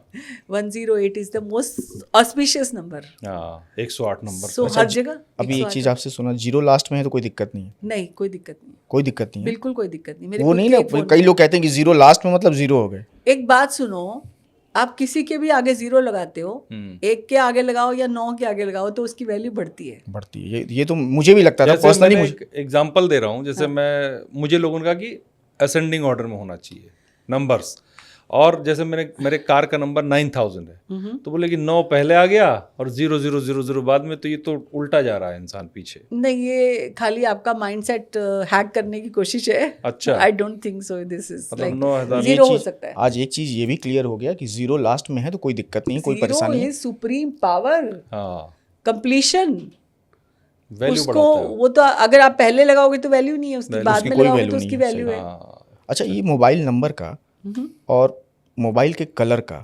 [SPEAKER 1] 108 is the most auspicious number.
[SPEAKER 2] हाँ, 108 नंबर।
[SPEAKER 1] सो हर जगह।
[SPEAKER 3] अभी एक चीज आपसे सुना, 0 लास्ट में है तो कोई दिक्कत नहीं है?
[SPEAKER 1] नहीं, कोई दिक्कत नहीं,
[SPEAKER 3] कोई दिक्कत नहीं है,
[SPEAKER 1] बिल्कुल कोई दिक्कत नहीं।
[SPEAKER 3] वो नहीं ना, कई लोग कहते हैं कि 0 लास्ट में मतलब 0 हो गए।
[SPEAKER 1] एक बात सुनो, आप किसी के भी आगे 0 लगाते हो, 1 के आगे लगाओ या 9 के आगे लगाओ, तो उसकी वैल्यू बढ़ती है।
[SPEAKER 3] ये तो मुझे भी लगता था पर्सनली।
[SPEAKER 2] मुझे एग्जांपल दे रहा हूँ, जैसे मुझे लोगों ने कहा कि असेंडिंग ऑर्डर में होना चाहिए नंबर्स, और जैसे मेरे कार का नंबर 9000 है, तो बोले कि 9 पहले आ गया और 0000 बाद में, तो ये तो उल्टा जा रहा है इंसान पीछे।
[SPEAKER 1] नहीं, ये खाली आपका माइंडसेट हैक करने की कोशिश है।
[SPEAKER 2] अच्छा।
[SPEAKER 1] I don't think so this is like
[SPEAKER 2] 9000
[SPEAKER 1] 0 हो सकता है।
[SPEAKER 3] आज एक चीज ये भी क्लियर हो गया कि 0 लास्ट में है तो कोई दिक्कत नहीं, कोई परेशानी नहीं।
[SPEAKER 1] सुप्रीम पावर,
[SPEAKER 2] हाँ,
[SPEAKER 1] कंप्लीशन,
[SPEAKER 2] वैल्यू
[SPEAKER 1] उसको
[SPEAKER 2] बढ़ाता है।
[SPEAKER 1] वो तो अगर आप पहले लगाओगे तो वैल्यू नहीं है, उसकी बाद में लगाओगे तो उसकी वैल्यू है।
[SPEAKER 3] अच्छा, ये मोबाइल नंबर का और मोबाइल के कलर का,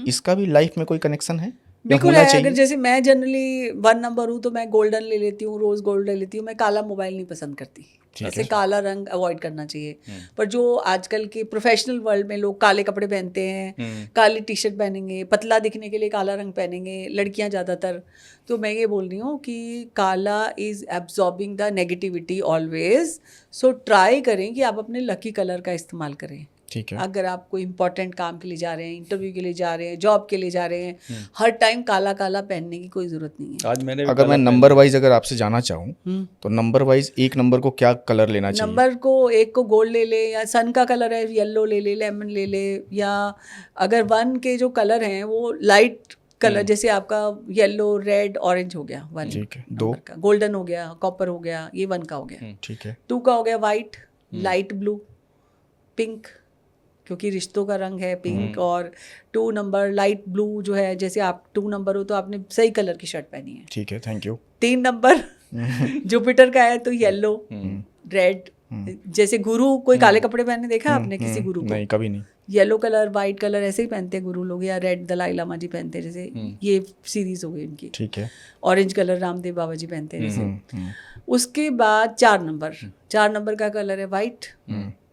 [SPEAKER 3] इसका भी लाइफ में कोई कनेक्शन है?
[SPEAKER 1] बिल्कुल है। अगर जैसे मैं जनरली 1 नंबर हूँ तो मैं गोल्डन ले लेती हूँ, रोज गोल्ड ले लेती हूँ। मैं काला मोबाइल नहीं पसंद करती, ऐसे काला रंग अवॉइड करना चाहिए। पर जो आजकल के प्रोफेशनल वर्ल्ड में लोग काले कपड़े पहनते हैं, काली टी शर्ट पहनेंगे, पतला दिखने के लिए काला रंग पहनेंगे, लड़कियां ज़्यादातर, तो मैं ये बोल रही हूँ कि काला is absorbing the negativity always. So try करें कि आप अपने लकी कलर का इस्तेमाल करें।
[SPEAKER 3] ठीक है।
[SPEAKER 1] अगर आप कोई इंपॉर्टेंट काम के लिए जा रहे हैं, इंटरव्यू के लिए जा रहे हैं, जॉब के लिए जा रहे हैं, हर टाइम काला काला पहनने की कोई जरूरत नहीं है।
[SPEAKER 2] आज मैंने
[SPEAKER 3] अगर मैं नंबर वाइज अगर आपसे जाना चाहूँ तो नंबर वाइज एक नंबर को क्या कलर लेना चाहिए?
[SPEAKER 1] नंबर को एक को गोल्ड ले ले, या सन का कलर है येलो ले ले, लेमन ले ले, या अगर 1 के जो कलर हैं वो लाइट कलर, जैसे आपका येलो, रेड, ऑरेंज हो गया 1
[SPEAKER 3] ठीक है। 2
[SPEAKER 1] का गोल्डन हो गया, कॉपर हो गया, ये 1 का हो गया।
[SPEAKER 3] ठीक है।
[SPEAKER 1] 2 का हो गया वाइट, लाइट ब्लू, पिंक, क्योंकि रिश्तों का रंग है पिंक। और 2 नंबर लाइट ब्लू जो है, जैसे आप 2 नंबर हो तो आपने सही कलर की शर्ट पहनी है।
[SPEAKER 3] ठीक है, थैंक यू।
[SPEAKER 1] 3 नंबर जुपिटर का है तो येलो, रेड, जैसे गुरु कोई काले कपड़े पहने देखा आपने किसी गुरु को?
[SPEAKER 3] नहीं, कभी नहीं।
[SPEAKER 1] येलो कलर, वाइट कलर ऐसे ही पहनते हैं गुरु लोग, या रेड दलाई लामा जी पहनते हैं, जैसे ये सीरीज हो गई इनकी।
[SPEAKER 3] ठीक है।
[SPEAKER 1] ऑरेंज कलर रामदेव बाबा जी पहनते हैं जैसे। उसके बाद 4 नंबर का कलर है वाइट,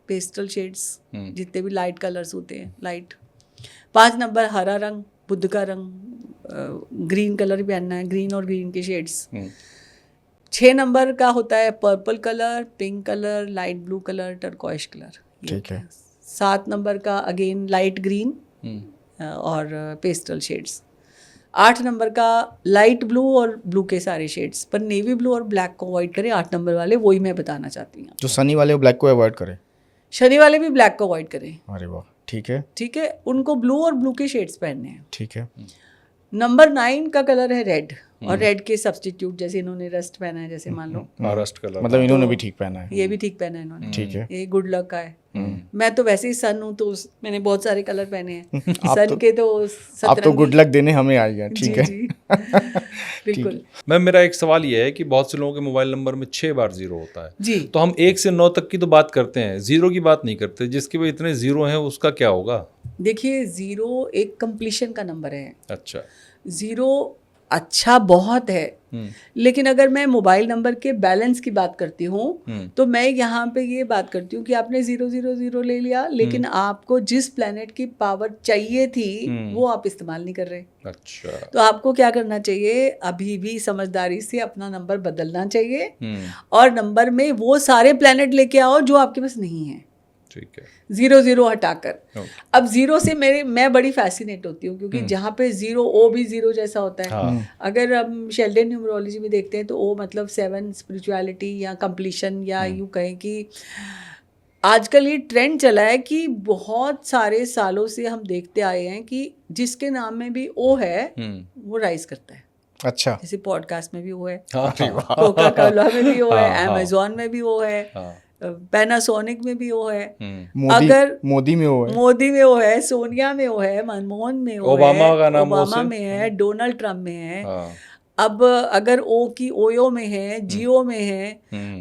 [SPEAKER 1] पेस्टल शेड्स, जितने भी लाइट कलर्स होते हैं लाइट। 5 नंबर हरा रंग, बुद्ध का रंग, ग्रीन कलर भी पहनना है, ग्रीन और ग्रीन के शेड्स। 6 नंबर का होता है purple colour, pink colour, light blue colour, turquoise colour.
[SPEAKER 3] ठीक है।
[SPEAKER 1] 7 नंबर का अगेन लाइट ग्रीन और पेस्टल शेड्स। 8 नंबर का लाइट ब्लू और ब्लू के सारे शेड्स, पर नेवी ब्लू और ब्लैक को अवॉइड करें। 8 नंबर वाले, वही मैं बताना चाहती हूँ।
[SPEAKER 3] जो सनी वाले ब्लैक को अवॉइड करें,
[SPEAKER 1] शनि वाले भी ब्लैक को अवॉइड करें।
[SPEAKER 3] अरे वाह, ठीक है।
[SPEAKER 1] ठीक है, उनको ब्लू और ब्लू के शेड्स पहनने हैं।
[SPEAKER 3] ठीक है।
[SPEAKER 1] नंबर 9 का कलर है रेड, और रेड के सब्स्टिट्यूट, जैसे इन्होंने रस्ट पहना है, जैसे मान लो
[SPEAKER 2] महाराष्ट्र कलर,
[SPEAKER 3] मतलब इन्होंने भी ठीक पहना है।
[SPEAKER 1] ये भी ठीक पहना है इन्होंने।
[SPEAKER 3] ठीक है।
[SPEAKER 1] ये गुड लक का है। मैं तो वैसे ही सन हूँ, तो मैंने बहुत सारे कलर पहने हैं।
[SPEAKER 3] आप
[SPEAKER 1] सन
[SPEAKER 3] तो-
[SPEAKER 1] के तो
[SPEAKER 3] आप तो गुड लक देने हमें आई हैं। ठीक है।
[SPEAKER 1] जी, बिल्कुल
[SPEAKER 2] मैम मेरा एक सवाल ये है कि बहुत से लोगों के मोबाइल नंबर में 6 बार 0 होता है,
[SPEAKER 1] जी।
[SPEAKER 2] तो हम 1 से 9 तक की तो बात करते हैं, 0 की बात नहीं करते। जिसके भी इतने 0 हैं उसका क्या होगा?
[SPEAKER 1] देखिए, 0 एक कंप्लीशन का नंबर है।
[SPEAKER 2] अच्छा।
[SPEAKER 1] 0 अच्छा बहुत है, लेकिन अगर मैं मोबाइल नंबर के बैलेंस की बात करती हूँ तो मैं यहाँ पे ये बात करती हूँ कि आपने 000 ले लिया, लेकिन आपको जिस प्लेनेट की पावर चाहिए थी वो आप इस्तेमाल नहीं कर रहे।
[SPEAKER 2] अच्छा।
[SPEAKER 1] तो आपको क्या करना चाहिए, अभी भी समझदारी से अपना नंबर बदलना चाहिए और नंबर में वो सारे प्लेनेट लेके आओ जो आपके पास नहीं है।
[SPEAKER 2] ठीक है।
[SPEAKER 1] 0 हटाकर। अब 0 से मैं बड़ी फैसिनेट होती हूँ, क्योंकि जहाँ पे 0 ओ भी 0 जैसा होता है।
[SPEAKER 2] हाँ।
[SPEAKER 1] अगर हम शेल्डन न्यूमरोलॉजी में देखते हैं तो ओ मतलब 7 स्पिरिचुअलिटी या कंप्लीशन, या यूँ कहें कि आजकल ये ट्रेंड चला है कि बहुत सारे सालों से हम देखते आए हैं कि जिसके नाम में भी ओ है वो राइज करता है।
[SPEAKER 3] अच्छा।
[SPEAKER 1] जैसे पॉडकास्ट में भी वो है,
[SPEAKER 2] हाँ।
[SPEAKER 1] कोका कोला में भी वो है,
[SPEAKER 2] हाँ।
[SPEAKER 1] अमेजोन में भी वो है, पैनासोनिक में भी वो है,
[SPEAKER 3] अगर मोदी में वो है,
[SPEAKER 1] मोदी में वो है, सोनिया में वो है, मनमोहन में वो
[SPEAKER 2] ओबामा
[SPEAKER 1] है,
[SPEAKER 2] का नाम
[SPEAKER 1] ओबामा में है, डोनाल्ड ट्रम्प में है।
[SPEAKER 2] हाँ।
[SPEAKER 1] अब अगर ओ की ओयो में है, जियो में है,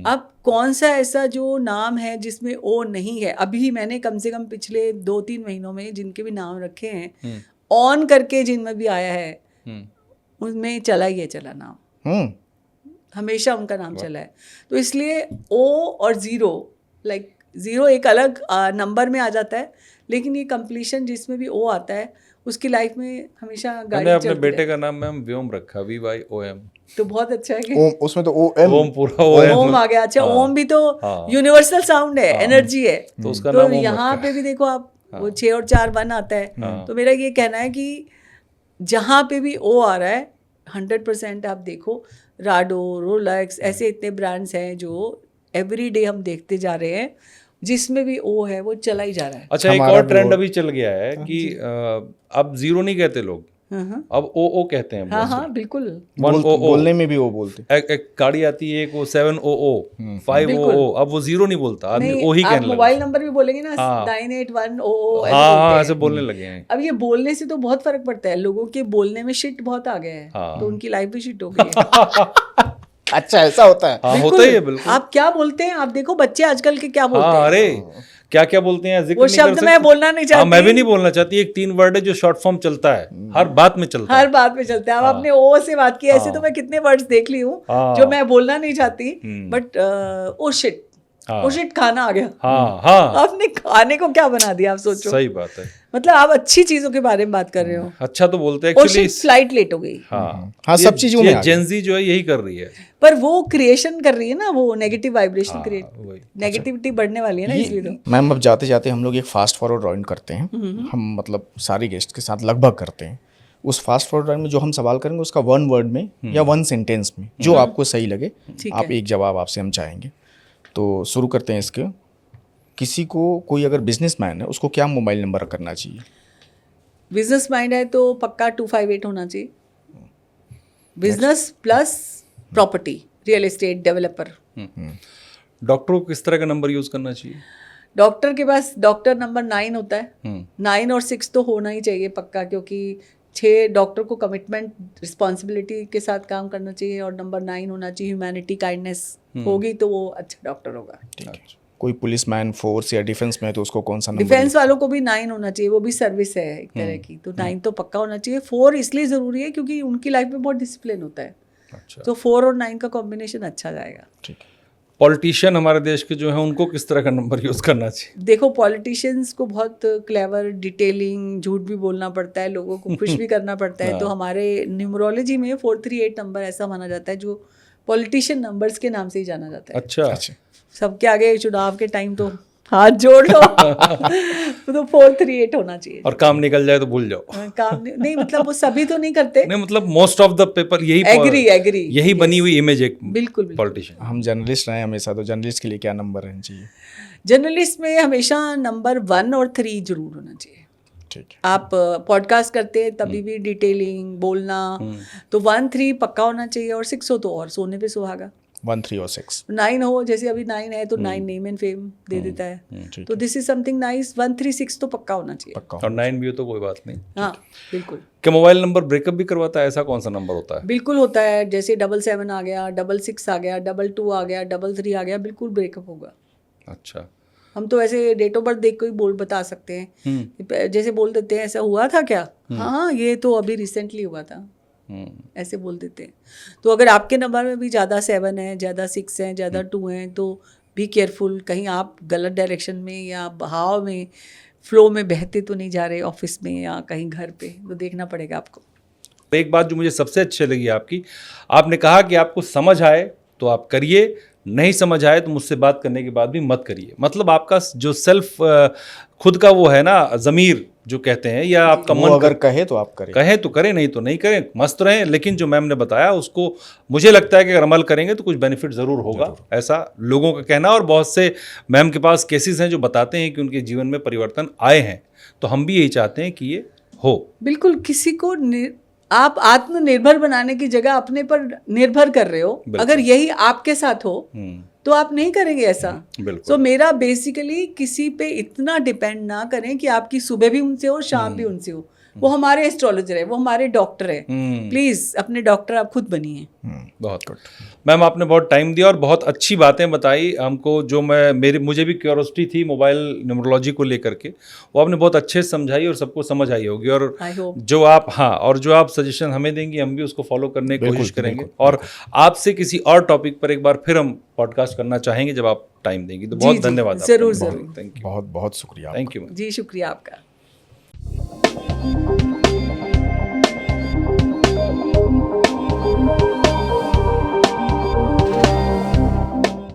[SPEAKER 1] अब कौन सा ऐसा जो नाम है जिसमें ओ नहीं है? अभी मैंने कम से कम पिछले 2-3 महीनों में जिनके भी नाम रखे हैं, ऑन करके जिनमें भी आया है उनमें चला नाम, हमेशा उनका नाम चला है। तो इसलिए ओ और 0, लाइक 0 एक अलग नंबर में आ जाता है, लेकिन ये कंप्लीशन जिसमें भी ओ आता है उसकी लाइफ में हमेशा गाड़ी
[SPEAKER 2] मैंने अपने
[SPEAKER 1] चलती
[SPEAKER 2] बेटे
[SPEAKER 1] है।
[SPEAKER 2] का नाम मैम व्योम रखा, VYOM।
[SPEAKER 1] तो बहुत अच्छा है कि
[SPEAKER 3] ओम, उसमें तो ओम
[SPEAKER 2] पूरा
[SPEAKER 1] ओम आ गया। अच्छा, ओम भी तो यूनिवर्सल साउंड है, एनर्जी है।
[SPEAKER 2] तो उसका
[SPEAKER 1] तो
[SPEAKER 2] नाम ओम
[SPEAKER 1] यहाँ
[SPEAKER 2] रखा
[SPEAKER 1] पे भी देखो आप, वो 6 और 4 1 आता है। तो मेरा ये कहना है कि जहाँ पे भी ओ आ रहा है 100% आप देखो, राडो, रोलेक्स, ऐसे इतने ब्रांड्स हैं जो एवरी डे हम देखते जा रहे हैं, जिसमें भी ओ है वो चला ही जा रहा है।
[SPEAKER 2] अच्छा, एक और ट्रेंड अभी चल गया है कि अब 0 नहीं कहते लोग, अब ओ कहते हैं।
[SPEAKER 1] हाँ बिल्कुल,
[SPEAKER 3] बोलने में भी वो बोलते।
[SPEAKER 2] एक गाड़ी आती है, एक वो 700 500, अब वो 0 नहीं बोलता, आदमी ओ ही कहने लगा।
[SPEAKER 1] मोबाइल नंबर भी बोलेंगे ना, 98100।
[SPEAKER 2] हाँ, ऐसे बोलने लगे हैं।
[SPEAKER 1] अब ये बोलने से तो बहुत फर्क पड़ता है, लोगों के बोलने में शिट बहुत आ गया है, तो उनकी लाइफ भी शिट हो गई है।
[SPEAKER 3] अच्छा, ऐसा होता है?
[SPEAKER 2] हाँ, होता ही है बिल्कुल।
[SPEAKER 1] आप क्या बोलते हैं, आप देखो बच्चे आजकल के क्या बोलते हैं।
[SPEAKER 2] अरे क्या क्या बोलते हैं, जिक्र
[SPEAKER 1] वो
[SPEAKER 2] नहीं कर
[SPEAKER 1] शब्द
[SPEAKER 2] सकते।
[SPEAKER 1] मैं बोलना नहीं चाहती।
[SPEAKER 2] मैं भी नहीं बोलना चाहती। एक 3 वर्ड है जो शॉर्ट फॉर्म चलता है, हर बात में चलता है,
[SPEAKER 1] हर बात में चलता है। अब आपने ओ से बात की, ऐसे तो मैं कितने वर्ड्स देख ली हूँ जो मैं बोलना नहीं चाहती, but oh shit, oh shit खाना आ गया।
[SPEAKER 2] हाँ,
[SPEAKER 1] आपने खाने को क्या बना दिया, आप सोचो।
[SPEAKER 2] सही बात है।
[SPEAKER 1] मतलब आप अच्छी चीजों के बारे में बात कर रहे हो।
[SPEAKER 2] अच्छा तो बोलते हैं
[SPEAKER 1] ओ
[SPEAKER 2] एक्चुअली,
[SPEAKER 1] शिट फ्लाइट लेट हो गई।
[SPEAKER 3] हाँ, सब चीजों में
[SPEAKER 2] जेंजी जो है यही कर रही है,
[SPEAKER 1] पर वो क्रिएशन कर रही है ना, वो नेगेटिव वाइब्रेशन क्रिएट, नेगेटिविटी बढ़ने वाली है ना इस वीडियो।
[SPEAKER 3] मैम, अब जाते जाते हम लोग एक फास्ट फॉरवर्ड राउंड करते हैं, हम मतलब सारे गेस्ट के साथ लगभग करते हैं। उस फास्ट फॉरवर्ड राउंड में जो हम सवाल करेंगे उसका 1 वर्ड में या 1 सेंटेंस में जो आपको सही लगे, आप एक जवाब आपसे हम चाहेंगे। तो शुरू करते हैं इसके। किसी को, कोई अगर बिजनेसमैन है, उसको क्या मोबाइल नंबर करना चाहिए?
[SPEAKER 1] बिजनेस माइंड है तो पक्का 258 होना चाहिए। Business plus property, real estate developer.
[SPEAKER 2] डॉक्टरों को किस तरह का नंबर यूज करना चाहिए?
[SPEAKER 1] डॉक्टर के पास डॉक्टर नंबर 9 होता है, 9 और 6 तो होना ही चाहिए पक्का, क्योंकि 6 डॉक्टर को कमिटमेंट, रिस्पॉन्सिबिलिटी के साथ काम करना चाहिए, और नंबर 9 होना चाहिए ह्यूमैनिटी, काइंडनेस होगी तो वो अच्छा डॉक्टर होगा।
[SPEAKER 3] ठीक है। कोई पुलिसमैन, फोर्स या डिफेंस में है तो उसको कौन सा नंबर?
[SPEAKER 1] डिफेंस वालों को भी 9 होना चाहिए, वो भी सर्विस है एक तरह की, तो 9 तो पक्का होना चाहिए। 4 इसलिए ज़रूरी है क्योंकि उनकी लाइफ में बहुत डिसिप्लिन होता है।
[SPEAKER 2] अच्छा,
[SPEAKER 1] तो 4 और 9 का कॉम्बिनेशन अच्छा जाएगा।
[SPEAKER 3] ठीक है।
[SPEAKER 2] पॉलिटिशियन हमारे देश के जो हैं उनको किस तरह का नंबर यूज करना चाहिए?
[SPEAKER 1] देखो, पॉलिटिशियंस को बहुत क्लेवर, डिटेलिंग, झूठ भी बोलना पड़ता है, लोगों को खुश भी करना पड़ता है। तो हमारे न्यूमरोलॉजी में 438 नंबर ऐसा माना जाता है जो पॉलिटिशियन नंबर्स के नाम से ही जाना जाता है।
[SPEAKER 2] अच्छा,
[SPEAKER 1] सबके आगे चुनाव के टाइम तो हाथ जोड़ लो तो 438 होना चाहिए।
[SPEAKER 2] और काम निकल जाए तो भूल जाओ।
[SPEAKER 1] काम नहीं, मतलब वो सभी तो नहीं करते,
[SPEAKER 2] नहीं मतलब मोस्ट ऑफ द पेपर यही
[SPEAKER 1] एग्री
[SPEAKER 2] यही बनी हुई इमेज एक
[SPEAKER 1] बिल्कुल
[SPEAKER 2] पॉलिटिशियन।
[SPEAKER 3] हम जर्नलिस्ट रहे हमेशा, तो जर्नलिस्ट के लिए क्या नंबर रहना चाहिए?
[SPEAKER 1] जर्नलिस्ट में हमेशा नंबर 1 और 3 जरूर होना चाहिए।
[SPEAKER 3] ठीक है।
[SPEAKER 1] आप पॉडकास्ट करते हैं तभी भी डिटेलिंग, बोलना, तो 1 3 पक्का होना चाहिए, और 6 हो तो और सोने पे सुहागा।
[SPEAKER 3] 1 3 और 6
[SPEAKER 1] 9 हो, जैसे अभी 9 है तो 9 नेम एंड फेम दे देता है, तो दिस इज समथिंग नाइस। 1 3 6 तो पक्का होना चाहिए,
[SPEAKER 3] पक्का।
[SPEAKER 2] और 9 भी हो तो कोई बात नहीं।
[SPEAKER 1] हाँ बिल्कुल।
[SPEAKER 2] क्या मोबाइल नंबर ब्रेकअप भी करवाता है? ऐसा कौन सा नंबर होता है?
[SPEAKER 1] बिल्कुल होता है, जैसे 77 आ गया, 66 आ गया, 22 आ गया, 33 आ गया, बिल्कुल ब्रेकअप होगा।
[SPEAKER 2] अच्छा,
[SPEAKER 1] हम तो ऐसे डेट ऑफ बर्थ देख के ही बता सकते हैं, जैसे बोल देते हैं ऐसा हुआ था क्या, हाँ ये तो अभी रिसेंटली हुआ था, ऐसे बोल देते हैं। तो अगर आपके नंबर में भी ज़्यादा 7 है, ज़्यादा 6 है, ज़्यादा 2 हैं, तो बी केयरफुल, कहीं आप गलत डायरेक्शन में या बहाव में, फ्लो में बहते तो नहीं जा रहे ऑफिस में या कहीं घर पे, तो देखना पड़ेगा आपको।
[SPEAKER 2] एक बात जो मुझे सबसे अच्छी लगी आपकी, आपने कहा कि आपको समझ आए तो आप करिए, नहीं समझ आए तो मुझसे बात करने के बाद भी मत करिए। मतलब आपका जो सेल्फ खुद का वो है ना, ज़मीर जो कहते हैं, या आपका
[SPEAKER 3] वो
[SPEAKER 2] मन
[SPEAKER 3] अगर कहे तो आप करें,
[SPEAKER 2] कहें तो करें, नहीं तो नहीं करें, मस्त रहें। लेकिन जो मैम ने बताया उसको मुझे लगता है कि अगर अमल करेंगे तो कुछ बेनिफिट ज़रूर होगा, ऐसा लोगों का कहना। और बहुत से मैम के पास केसेस हैं जो बताते हैं कि उनके जीवन में परिवर्तन आए हैं। तो हम भी यही चाहते हैं कि ये हो।
[SPEAKER 1] बिल्कुल, किसी को आप आत्मनिर्भर बनाने की जगह अपने पर निर्भर कर रहे हो, अगर यही आपके साथ हो तो आप नहीं करेंगे ऐसा। तो मेरा बेसिकली किसी पे इतना डिपेंड ना करें कि आपकी सुबह भी उनसे हो, शाम भी उनसे हो। वो हमारे एस्ट्रोलॉजर है, वो हमारे डॉक्टर है। प्लीज अपने डॉक्टर आप खुद बनिए।
[SPEAKER 2] बहुत गुड मैम, आपने बहुत टाइम दिया और बहुत अच्छी बातें बताई हमको, जो मुझे भी क्यूरियोसिटी थी मोबाइल न्यूमरोलॉजी को लेकर के, वो आपने बहुत अच्छे से समझाई और सबको समझ आई होगी। और जो आप सजेशन हमें देंगी हम भी उसको फॉलो करने की कोशिश करेंगे। और आपसे किसी और टॉपिक पर एक बार फिर हम पॉडकास्ट करना चाहेंगे जब आप टाइम देंगी। तो बहुत धन्यवाद।
[SPEAKER 1] जरूर जरूर,
[SPEAKER 3] बहुत बहुत शुक्रिया।
[SPEAKER 2] थैंक यू
[SPEAKER 1] जी, शुक्रिया आपका।